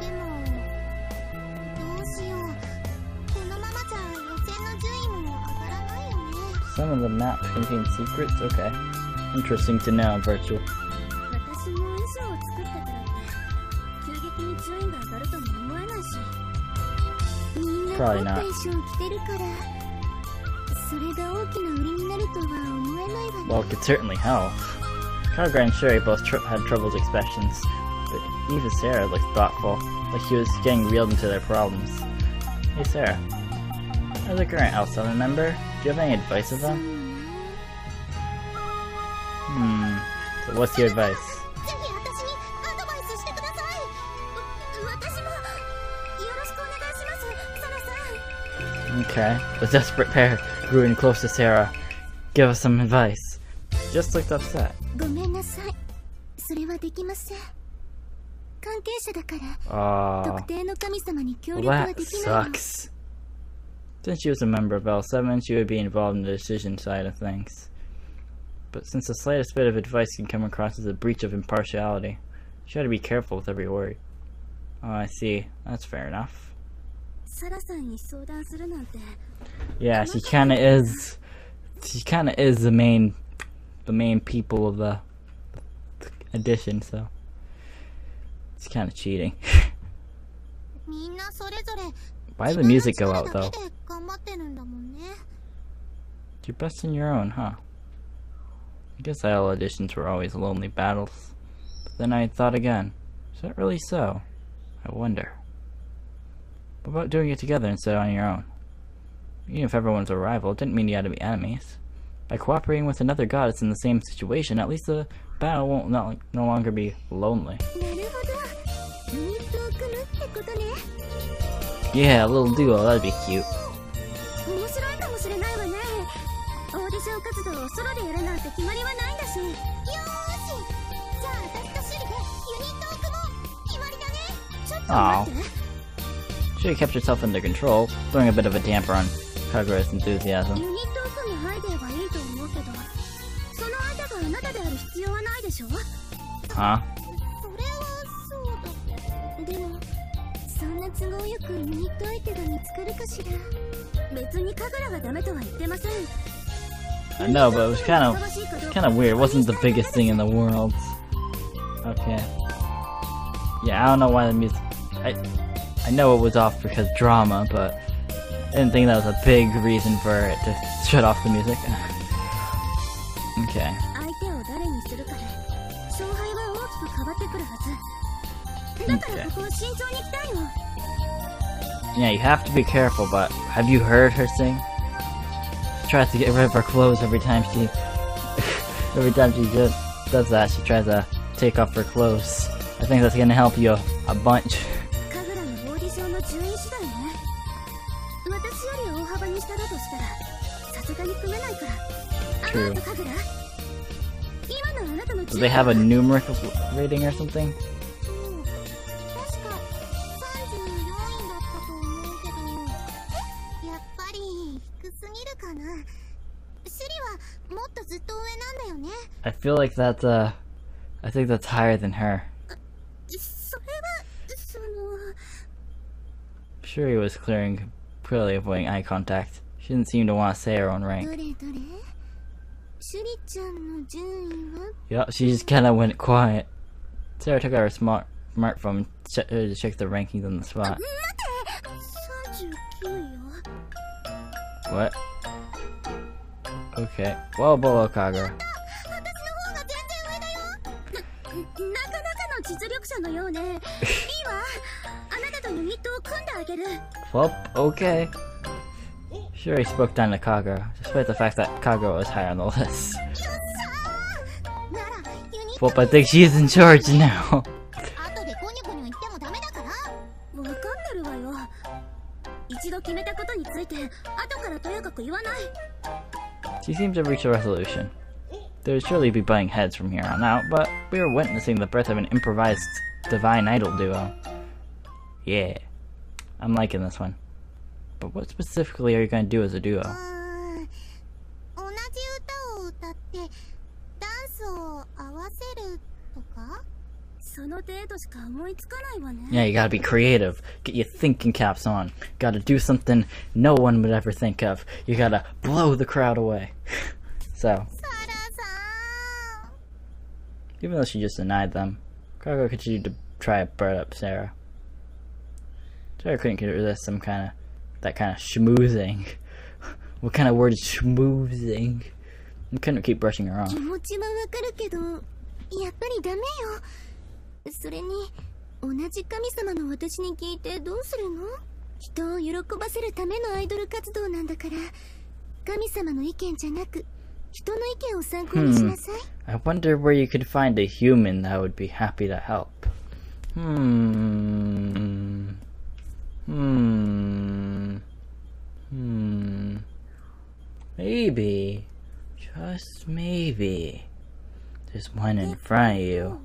Some of the maps contain secrets? Okay. Interesting to know, Virtual. Probably not. Well, it could certainly help. Kagura and Shuri both had troubled expressions, but even Sarah looked thoughtful, like she was getting reeled into their problems. Hey Sarah, as a current L7 member, do you have any advice of them? So what's your advice? Okay, the desperate pair grew in close to Sarah. Give us some advice. Just looked upset. Well, that sucks. Since she was a member of L7, she would be involved in the decision side of things. But since the slightest bit of advice can come across as a breach of impartiality, she had to be careful with every word. Oh, I see. That's fair enough. Yeah, she kinda is. She kinda is the main people of the edition, so it's kinda cheating. Why did the music go out though? You're best in your own, huh? I guess all editions were always lonely battles. But then I thought again, is that really so? I wonder. What about doing it together instead on your own? Even if everyone's a rival, it didn't mean you had to be enemies. By cooperating with another goddess in the same situation, at least the battle won't no longer be lonely. Yeah, a little duo, that'd be cute. Aww. She kept herself under control, throwing a bit of a damper on Kagura's enthusiasm. Huh? I know, but it was kind of weird. It wasn't the biggest thing in the world. Okay. Yeah, I don't know why the music. I know it was off because drama, but I didn't think that was a big reason for it to shut off the music. Okay. Okay. Yeah, you have to be careful, but have you heard her sing? She tries to get rid of her clothes every time she does that. She tries to take off her clothes. I think that's gonna help you a bunch. True. Do they have a numerical rating or something? I feel like that's I think that's higher than her. Shuri was clearly avoiding eye contact. She didn't seem to want to say her own rank. Yep, she just kinda went quiet. Sarah took out her smartphone to check the rankings on the spot. What? Okay, well below Kagura. Well, okay. Shuri spoke down to Kagura, despite the fact that Kagura was higher on the list. Well, I think she's in charge now. She seems to reach a resolution. There would surely be butting heads from here on out, but we were witnessing the birth of an improvised divine idol duo. Yeah, I'm liking this one. But what specifically are you going to do as a duo? Yeah, you gotta be creative. Get your thinking caps on. Gotta do something no one would ever think of. You gotta blow the crowd away. So, even though she just denied them, Kagura continued to try to burn up Sarah. Sarah couldn't resist that kind of schmoozing. What kind of word is schmoozing? You couldn't keep brushing her off. I wonder where you could find a human that would be happy to help. Maybe, just maybe, there's one in front of you.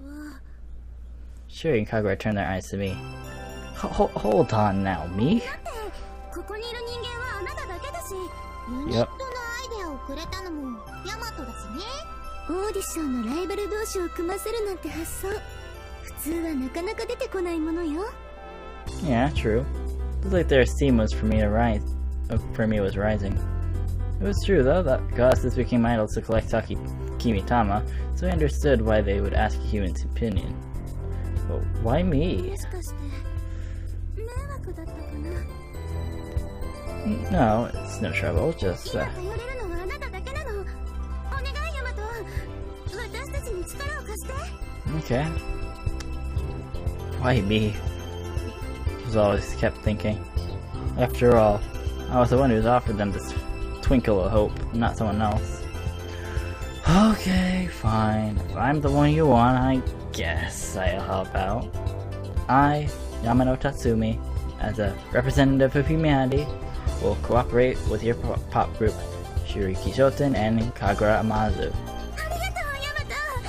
Shuri and Kagura turned their eyes to me. Hold on now, me? Yep. Yeah, true. Looks like their esteem was for me was rising. It was true though that goddesses became idols to collect Kimitama, so I understood why they would ask a human's opinion. But why me? No, it's no trouble, just okay. Why me? I always kept thinking. After all, I was the one who's offered them this twinkle of hope, not someone else. Okay, fine. If I'm the one you want, I guess I'll help out. I, Yamato Tatsumi, as a representative of humanity, will cooperate with your pop group, Shiriki Shoten and Kagura Amazu.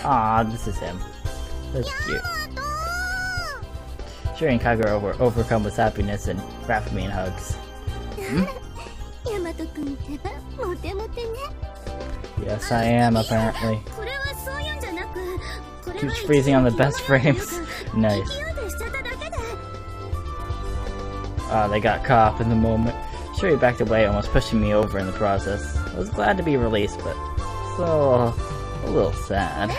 Ah, this is him. That's cute. Shuri and Kagura were overcome with happiness and wrapped me in hugs. Yes, I am, apparently. Keeps freezing on the best frames. Nice. They got caught up in the moment. Shuri backed away, almost pushing me over in the process. I was glad to be released, but still a little sad.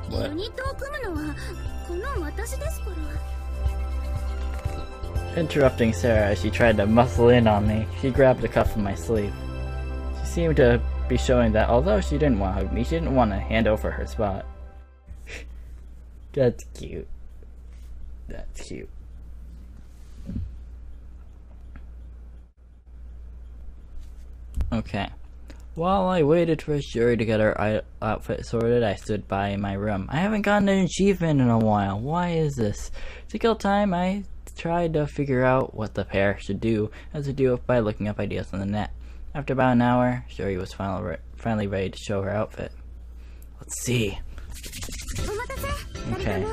What? Interrupting Sarah as she tried to muscle in on me, she grabbed a cuff of my sleeve. She seemed to be showing that although she didn't want to hug me, she didn't want to hand over her spot. That's cute. That's cute. Okay. While I waited for Shuri to get her outfit sorted, I stood by in my room. I haven't gotten an achievement in a while. Why is this? To kill time, I tried to figure out what the pair should do as a duo by looking up ideas on the net. After about an hour, Shuri was finally ready to show her outfit. Let's see. Okay.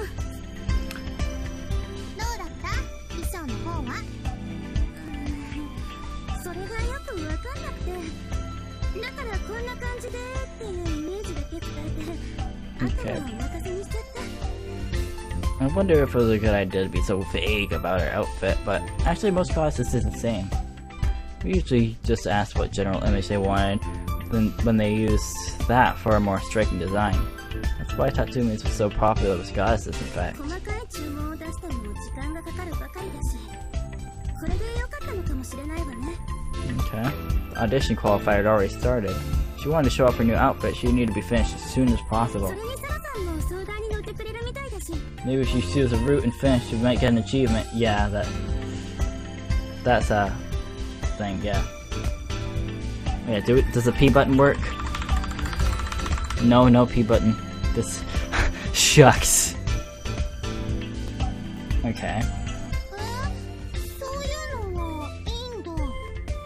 Okay. I wonder if it was a good idea to be so vague about her outfit, but actually most classes is the same. We usually just ask what general image they wanted when they use that for a more striking design. That's why Tatsumi was so popular with goddesses, in fact. Okay. The audition qualifier had already started. If she wanted to show off her new outfit, she needed to be finished as soon as possible. Maybe if she chooses a route and finish, she might get an achievement. Yeah, that's a thing, yeah. Yeah, does the P button work? No P button. This shucks. Okay.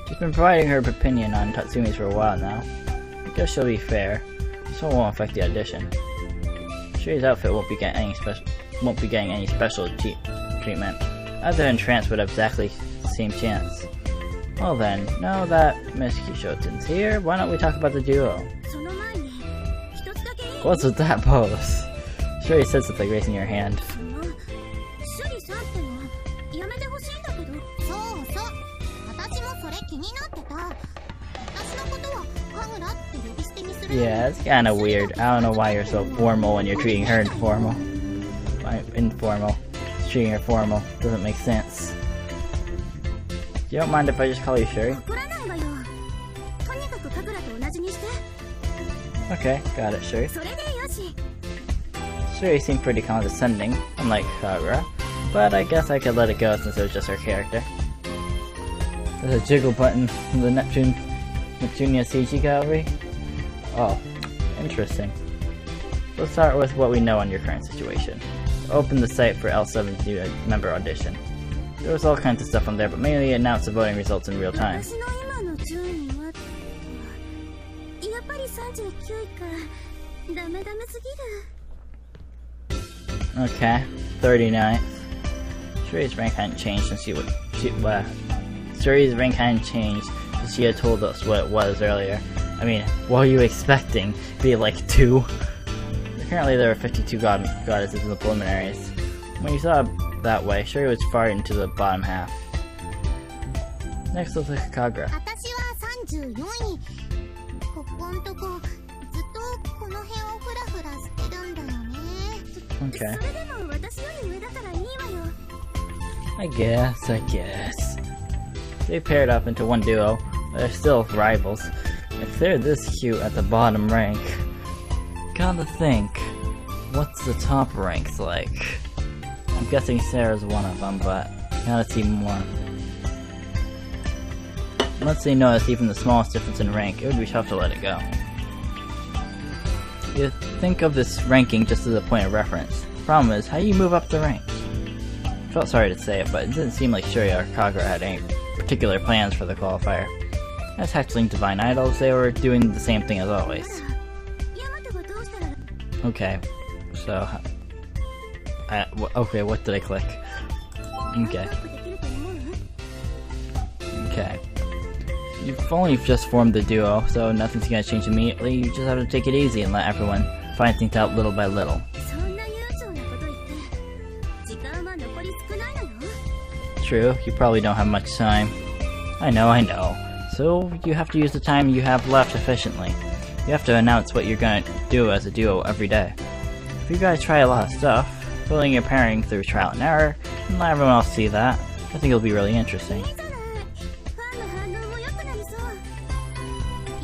She's been providing her opinion on Tatsumi's for a while now. I guess she'll be fair. This won't affect the audition. Shuri's outfit won't be getting any special treatment. Other than Trance would have exactly the same chance. Well then, now that Miss Kishoten's here, why don't we talk about the duo? What's with that pose? Shuri said something, raising your hand. Yeah, it's kinda weird. I don't know why you're so formal when you're treating her informal. Informal. Treating her formal. Doesn't make sense. You don't mind if I just call you Shuri? Okay, got it, Shuri. Shuri seemed pretty condescending, unlike Kagura, but I guess I could let it go since it was just her character. There's a jiggle button in the Neptunia CG gallery. Oh, interesting. Let's start with what we know on your current situation. Open the site for L7's new member audition. There was all kinds of stuff on there, but mainly it announced the voting results in real time. Okay, 39th. Shuri's rank hadn't changed since Shuri's rank hadn't changed since she had told us what it was earlier. I mean, what are you expecting? Be like 2? Currently there are 52 goddesses in the preliminaries. When you saw it that way, Shuri was far into the bottom half. Next let's look at Kagura. Okay. I guess. They paired up into one duo, but they're still rivals. If they're this cute at the bottom rank, gotta think, what's the top ranks like? I'm guessing Sarah's one of them, but gotta see more. Once they notice even the smallest difference in rank, it would be tough to let it go. You think of this ranking just as a point of reference. The problem is, how do you move up the ranks? I felt sorry to say it, but it didn't seem like Shuri or Kagura had any particular plans for the qualifier. As hatchling divine idols, they were doing the same thing as always. Okay, so... okay, what did I click? Okay. Okay. You've only just formed the duo, so nothing's gonna change immediately. You just have to take it easy and let everyone find things out little by little. True, you probably don't have much time. I know. So you have to use the time you have left efficiently. You have to announce what you're gonna do as a duo every day. If you guys try a lot of stuff, building your pairing through trial and error, and let everyone else see that, I think it'll be really interesting.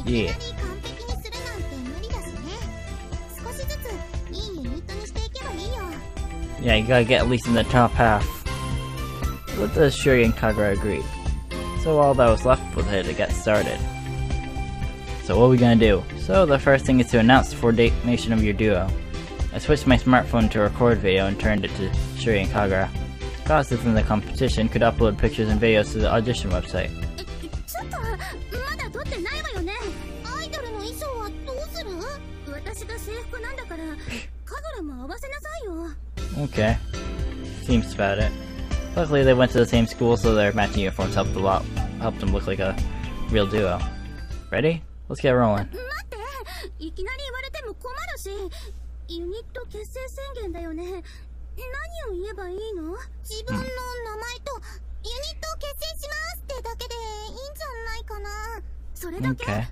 Yeah. Yeah, you gotta get at least in the top half. Let the Shuri and Kagura agree. So all that was left was to get started. So what are we gonna do? So the first thing is to announce the formation of your duo. I switched my smartphone to a record video and turned it to Shuri and Kagura. Contestants in the competition could upload pictures and videos to the audition website. Okay. Seems about it. Luckily they went to the same school, so their matching uniforms helped a lot. Helped them look like a real duo. Ready? Let's get rolling. Okay.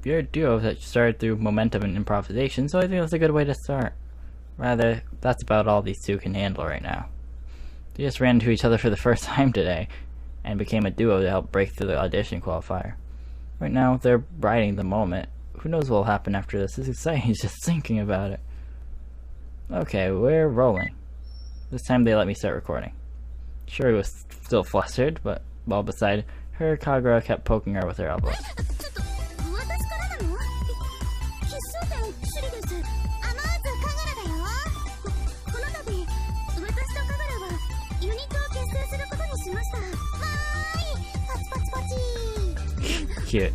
You're a duo that started through momentum and improvisation, so I think that's a good way to start. Rather, that's about all these two can handle right now. They just ran into each other for the first time today, and became a duo to help break through the audition qualifier. Right now, they're riding the moment. Who knows what will happen after this? It's exciting just thinking about it. Okay, we're rolling. This time they let me start recording. Shuri was still flustered, but while beside her, Kagura kept poking her with her elbows. Cute.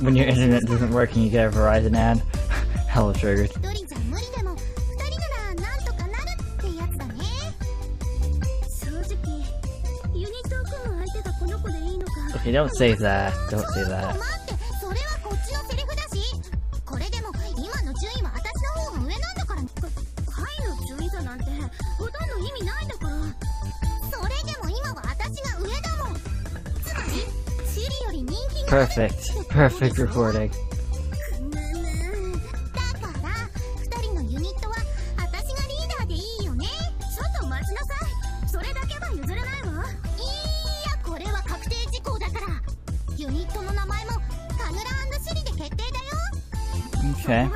When your internet doesn't work and you get a Verizon ad, hella triggered. Okay, don't say that. Don't say that. Perfect. Perfect recording. Okay.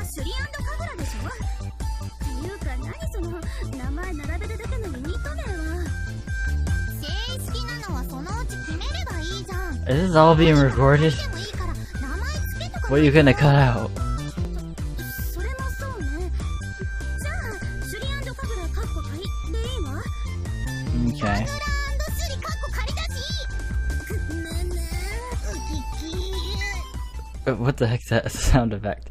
Is this all being recorded? What are you gonna cut out? Okay. What the heck's that sound effect?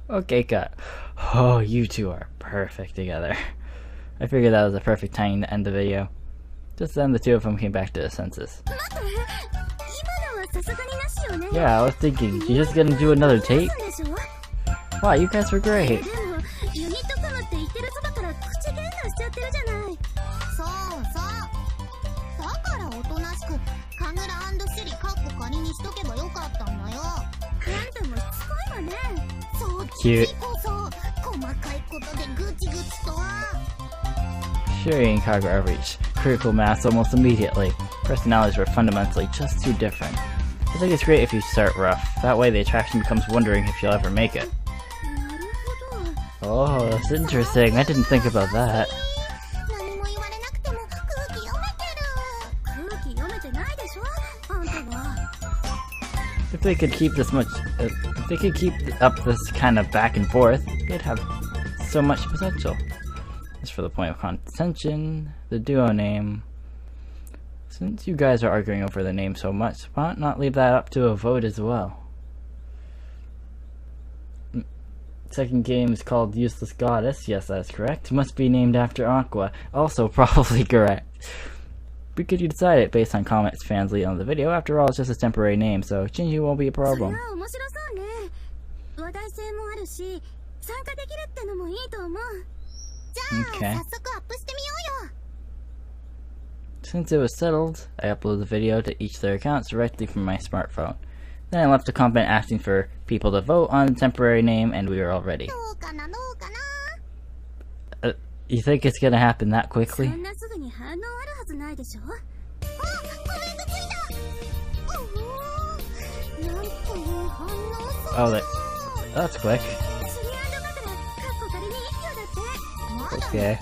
Okay, cut. Oh, you two are perfect together. I figured that was a perfect time to end the video. Just then the two of them came back to their senses. Yeah, I was thinking, you just gonna do another take? Wow, you guys were great. Cute. Shuri and Kagura reached critical mass almost immediately. Personalities were fundamentally just too different. I think it's great if you start rough. That way the attraction becomes wondering if you'll ever make it. Oh, that's interesting. I didn't think about that. If they could keep this much, if they could keep up this kind of back and forth, they'd have so much potential. As for the point of contention, the duo name. Since you guys are arguing over the name so much, why not leave that up to a vote as well? Second game is called Useless Goddess. Yes, that's correct. Must be named after Aqua. Also probably correct. But could you decide it based on comments fans leave on the video? After all, it's just a temporary name, so changing won't be a problem. Okay. Since it was settled, I uploaded the video to each of their accounts directly from my smartphone. Then I left a comment asking for people to vote on the temporary name, and we were all ready. You think it's gonna happen that quickly? Oh, that's quick. Okay.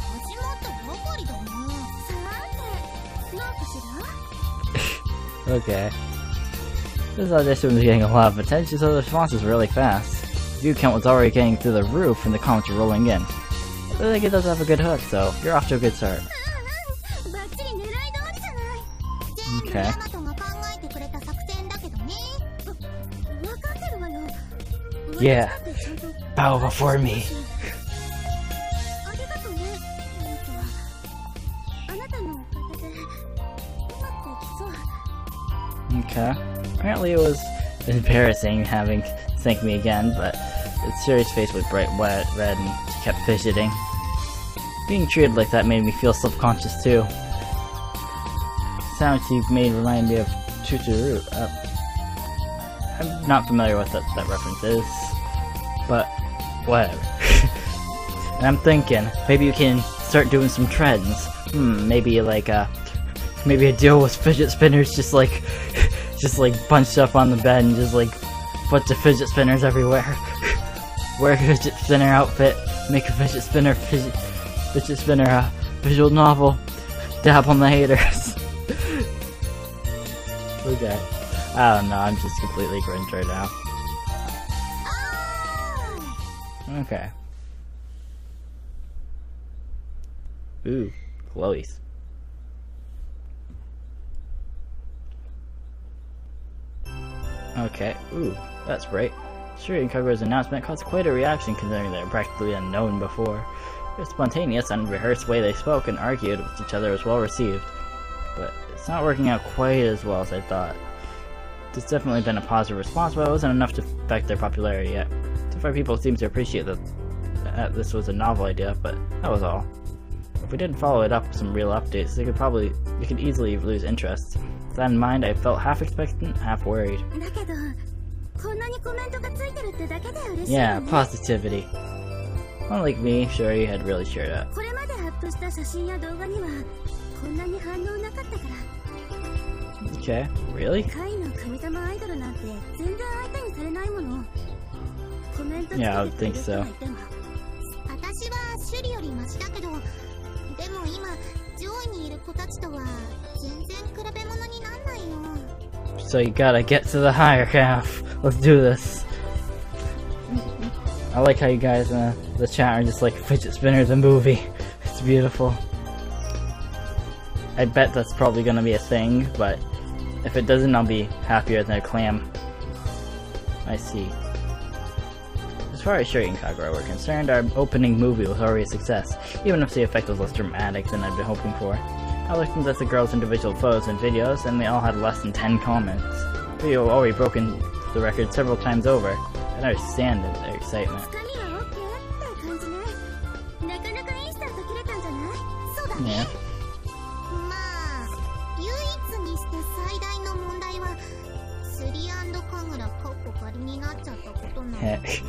Okay. This audition was getting a lot of attention, so the response was really fast. View count was already getting through the roof and the comments were rolling in. I think it does have a good hook, so you're off to a good start. Okay. Yeah. Bow before me. Okay. Apparently it was embarrassing having to thank me again, but Shuri's face was bright red and she kept fidgeting. Being treated like that made me feel self-conscious too. The sound she made reminded me of Choo-Choo. I'm not familiar with what that reference is, but whatever. And I'm thinking, maybe you can start doing some trends. Maybe like maybe a deal with fidget spinners, just like bunched up on the bed and just like bunch of fidget spinners everywhere. Wear a fidget spinner outfit, make a fidget spinner visual novel, dab on the haters. Okay. I don't know, I'm just completely cringe right now. Okay. Ooh, Chloe's. Okay, ooh, that's bright. Shuri and Kagura's announcement caused quite a reaction considering they were practically unknown before. Their spontaneous, unrehearsed way they spoke and argued with each other was well received. But it's not working out quite as well as I thought. There's definitely been a positive response, but it wasn't enough to affect their popularity yet. So far people seem to appreciate that this was a novel idea, but that was all. If we didn't follow it up with some real updates, we could easily lose interest. With that in mind, I felt half expectant, half worried. Yeah, positivity. Unlike me, Shuri had really cheered up. Okay, really? Yeah, I would think so. So you gotta get to the higher half. Let's do this. I like how you guys in the chat are just like fidget spinner the movie. It's beautiful. I bet that's probably gonna be a thing, but if it doesn't, I'll be happier than a clam. I see. As far as Shuri and Kagura were concerned, our opening movie was already a success, even if the effect was less dramatic than I'd been hoping for. I looked at the girls' individual photos and videos, and they all had less than 10 comments. The video had already broken the record several times over. I understand their excitement. Yeah. Heck.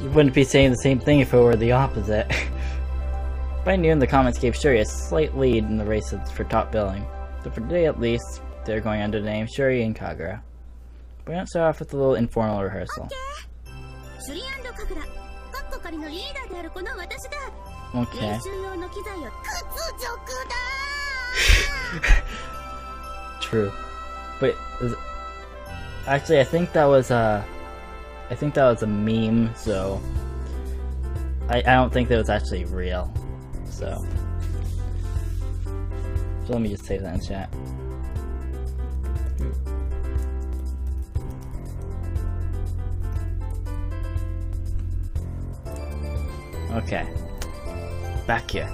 You wouldn't be saying the same thing if it were the opposite. By noon, the comments gave Shuri a slight lead in the race for top billing. So for today at least, they're going under the name Shuri and Kagura. We're gonna start off with a little informal rehearsal. Okay. True. But actually, I think that was a meme, so I don't think that was actually real. So let me just save that in chat. Okay, back here.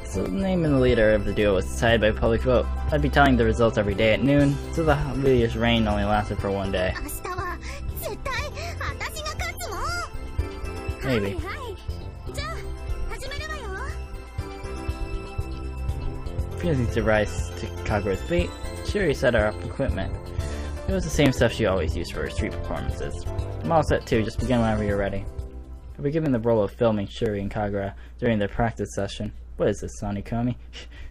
So the name and the leader of the duo was decided by public vote. I'd be telling the results every day at noon, so the video's reign only lasted for one day. Maybe. Refusing to rise to Kagura's beat, Shuri set her up equipment. It was the same stuff she always used for her street performances. I'm all set too, just begin whenever you're ready. I'll be given the role of filming Shuri and Kagura during their practice session. What is this, LoveKami?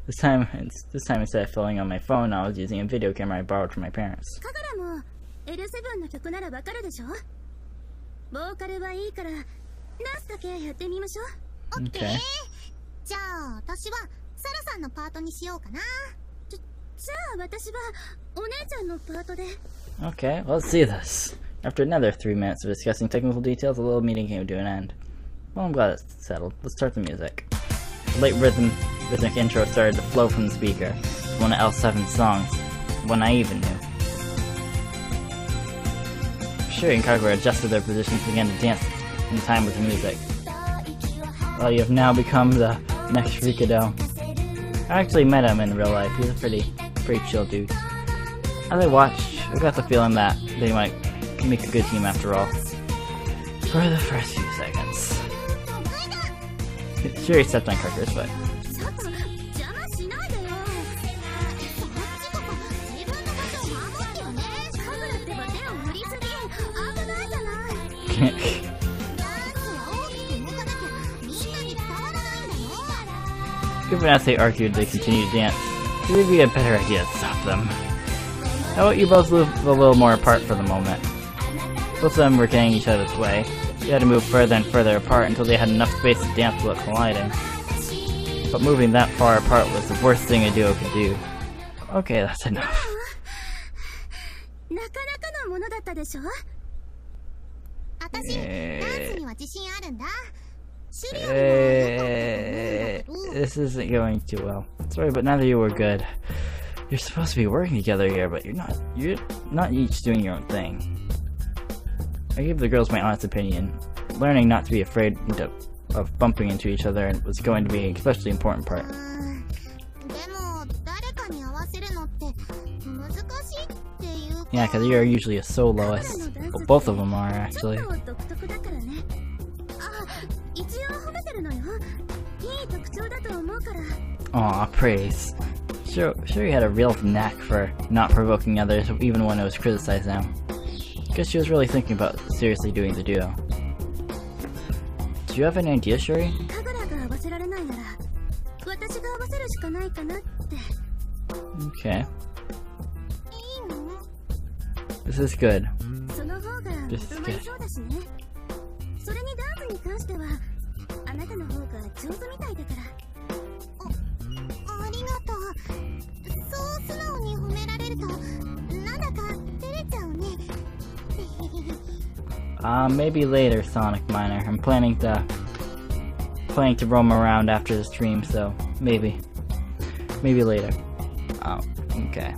This time instead of filming on my phone, I was using a video camera I borrowed from my parents. Okay. Okay, let's see this. After another 3 minutes of discussing technical details, the little meeting came to an end. Well, I'm glad it's settled. Let's start the music. The late rhythmic intro started to flow from the speaker. It's one of L7's songs, one I even knew. Shuri and Kagura adjusted their positions and began to dance in time with the music. Well, you have now become the next Rikado. I actually met him in real life. He's a pretty chill dude. As I watched, I got the feeling that they might make a good team after all. For the first few seconds. Shuri stepped on Kagura's foot. Even as they argued, they continued to dance. It would be a better idea to stop them. How about you both move a little more apart for the moment? Both of them were getting each other's way. They had to move further and further apart until they had enough space to dance without colliding. But moving that far apart was the worst thing a duo could do. Okay, that's enough. This isn't going too well. Sorry, but neither of you were good. You're supposed to be working together here, but you're not each doing your own thing. I gave the girls my honest opinion. Learning not to be afraid of bumping into each other was going to be an especially important part. Yeah, because you're usually a soloist. Well, both of them are, actually. Aw, praise. Sure he had a real knack for not provoking others, even when it was criticized now. Guess she was really thinking about seriously doing the duo. Do you have any idea, Shuri? Okay. This is good. This is good. Maybe later, Sonic Miner. I'm planning to roam around after the stream, so maybe later. Oh, okay.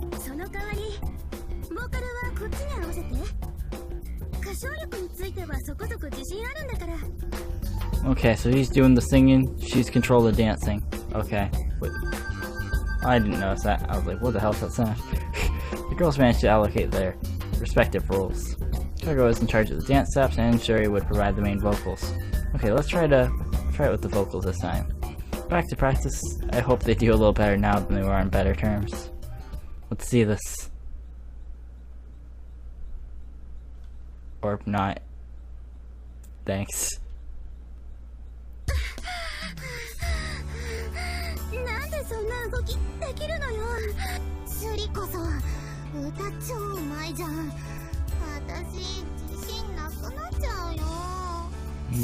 Okay, so he's doing the singing, she's control the dancing. Okay, wait. I didn't notice that. I was like, what the hell's that sound? The girls managed to allocate their respective roles. Kagura was in charge of the dance steps, and Shuri would provide the main vocals. Okay, let's try it with the vocals this time. Back to practice. I hope they do a little better now than they were on better terms. Let's see this. Or not. Thanks.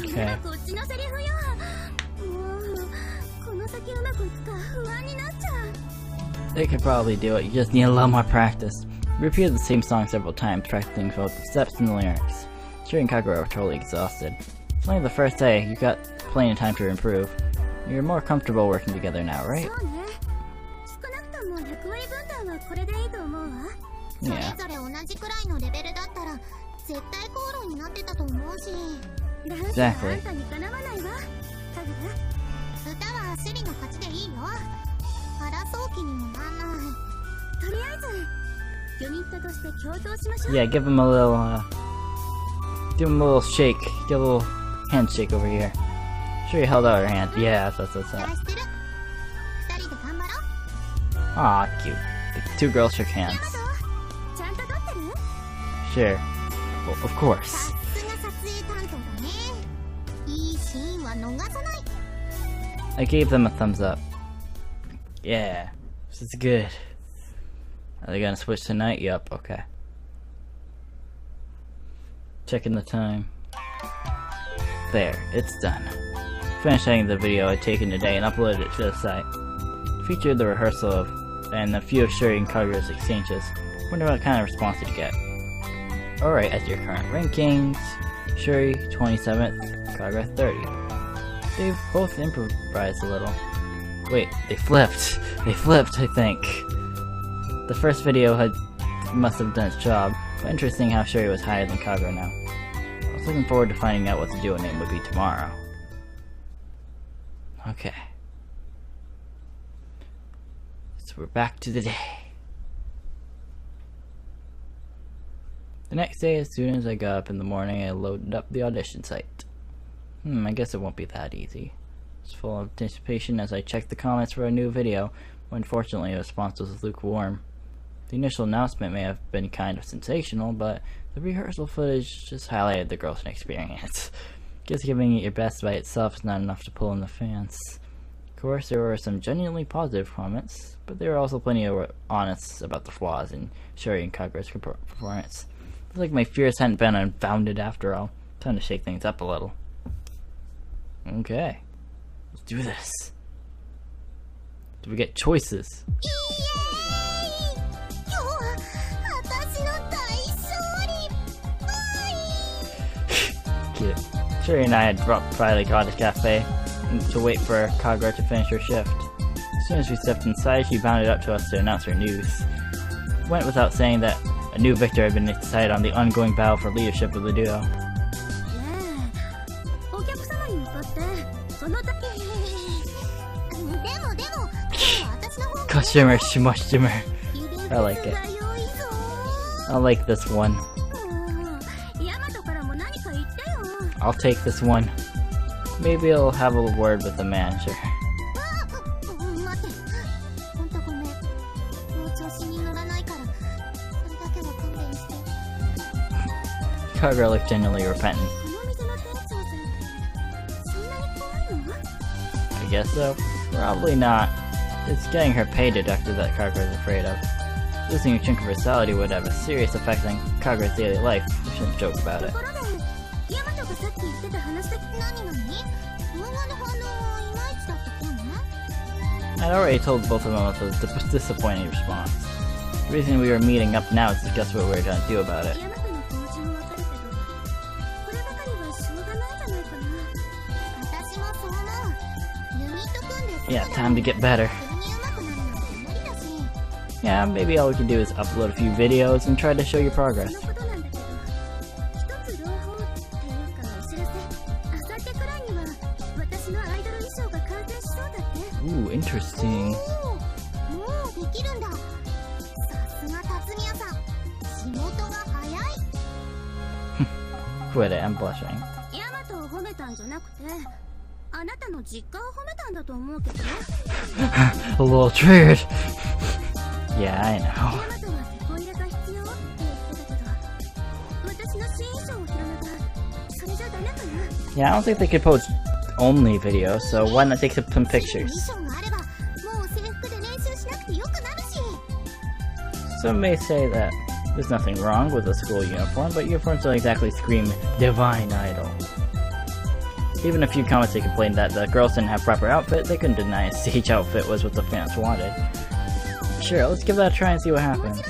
Okay. They could probably do it, you just need a lot more practice. We repeated the same song several times, practicing both the steps and the lyrics. Shuri and Kagura were totally exhausted. It's only the first day, you got plenty of time to improve. You're more comfortable working together now, right? Yeah. Exactly. Yeah, give him a little shake. Give a little handshake over here. Sure you held out her hand. Yeah, that's that. Aw, cute. The two girls shook hands. Sure. Well, of course. I gave them a thumbs up. Yeah, this is good. Are they gonna switch tonight? Yup, okay. Checking the time. There, it's done. Finished editing the video I'd taken today and uploaded it to the site. Featured the rehearsal of and a few of Shuri and Kagura's exchanges. Wonder what kind of response did you get. Alright, as your current rankings, Shuri 27th, Kagura 30. They've both improvised a little. Wait, they flipped. They flipped, I think. The first video must have done its job, but interesting how Shuri was higher than Kagura now. I was looking forward to finding out what the duo name would be tomorrow. Okay. So we're back to the day. The next day, as soon as I got up in the morning, I loaded up the audition site. I guess it won't be that easy. I was full of anticipation as I checked the comments for a new video, but unfortunately the response was lukewarm. The initial announcement may have been kind of sensational, but the rehearsal footage just highlighted the growth and experience. Guess giving it your best by itself is not enough to pull in the fans. Of course, there were some genuinely positive comments, but there were also plenty of honest about the flaws in Shuri and Kagura's performance. It's like my fears hadn't been unfounded after all. Time to shake things up a little. Okay, let's do this. Do we get choices? Cute. Shuri and I had dropped by the cottage cafe to wait for Kagura to finish her shift. As soon as we stepped inside, she bounded up to us to announce her news. It went without saying that a new victor had been decided on the ongoing battle for leadership of the duo. Shimmer, shimmer. I like it. I like this one. I'll take this one. Maybe I'll have a word with the manager. Kagura looked genuinely repentant. I guess so. Probably not. It's getting her pay deducted that Kagura is afraid of. Losing a chunk of her salary would have a serious effect on Kagura's daily life. We shouldn't joke about it. I'd already told both of them it was a disappointing response. The reason we were meeting up now is to discuss what we were going to do about it. Yeah, time to get better. Yeah, maybe all we can do is upload a few videos and try to show your progress. Ooh, interesting. Quit it, I'm blushing. A little triggered. Yeah, I know. Yeah, I don't think they could post only videos, so why not take some pictures? Some may say that there's nothing wrong with a school uniform, but uniforms don't exactly scream divine idol. Even a few comments they complained that the girls didn't have proper outfit, they couldn't deny a stage outfit was what the fans wanted. Sure, let's give that a try and see what happens.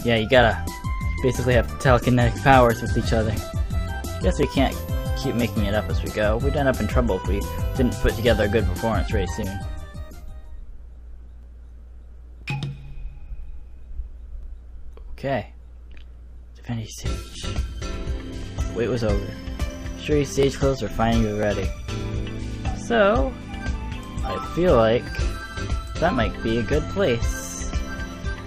Yeah, you gotta basically have telekinetic powers with each other. Guess we can't keep making it up as we go. We'd end up in trouble if we didn't put together a good performance very soon. Okay. Divinity Stage. Wait was over. Shuri's stage clothes are finally ready. So, I feel like that might be a good place.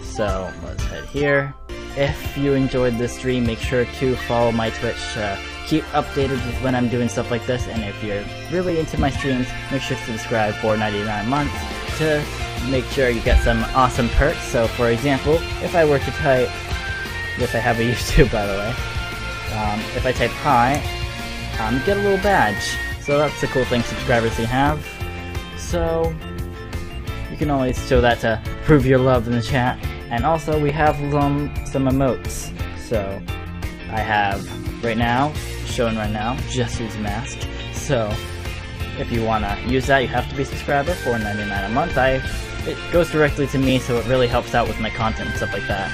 So, let's head here. If you enjoyed this stream, make sure to follow my Twitch. Keep updated with when I'm doing stuff like this, and if you're really into my streams, make sure to subscribe for $99 a month to make sure you get some awesome perks. So for example, if I were to type, yes, I have a YouTube by the way, if I type hi, get a little badge. So that's the cool thing subscribers can have. So you can always show that to prove your love in the chat. And also we have some emotes. So I have right now, showing right now, Jessu's mask. So if you want to use that, you have to be a subscriber, $4.99 a month. It goes directly to me, so it really helps out with my content and stuff like that.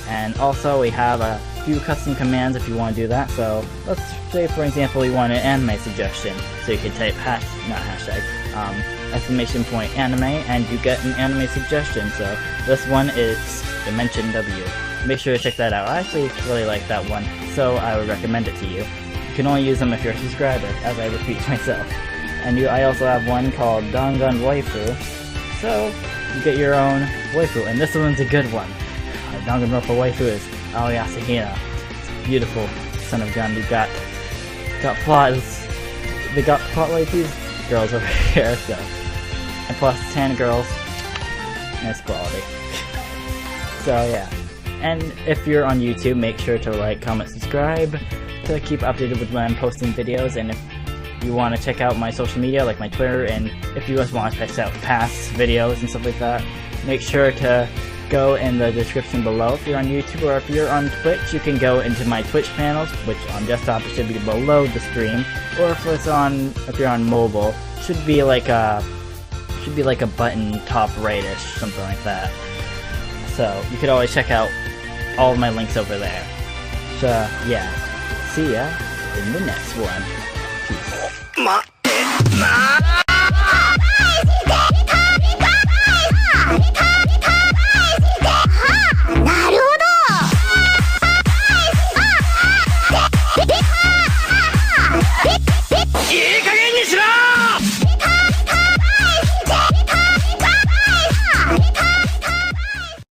And also we have a few custom commands if you want to do that. So let's say for example you want an anime suggestion. So you can type exclamation point anime and you get an anime suggestion. So this one is Dimension W. Make sure to check that out. I actually really like that one, so I would recommend it to you. You can only use them if you're a subscriber, as I repeat myself. And I also have one called Dangan Waifu, so you get your own waifu, and this one's a good one. Dangan Waifu is Aoyasehina. Beautiful son of gun. We've got plots. They got plot like these girls over here, so. And plus 10 girls. Nice quality. So yeah. And if you're on YouTube, make sure to like, comment, subscribe to keep updated with when I'm posting videos. And if you want to check out my social media, like my Twitter, and if you guys want to check out past videos and stuff like that, make sure to go in the description below if you're on YouTube, or if you're on Twitch, you can go into my Twitch panels, which on desktop it should be below the stream, or if you're on mobile, should be like a button top right-ish, something like that. So you could always check out all of my links over there. So yeah, see ya in the next one. Peace.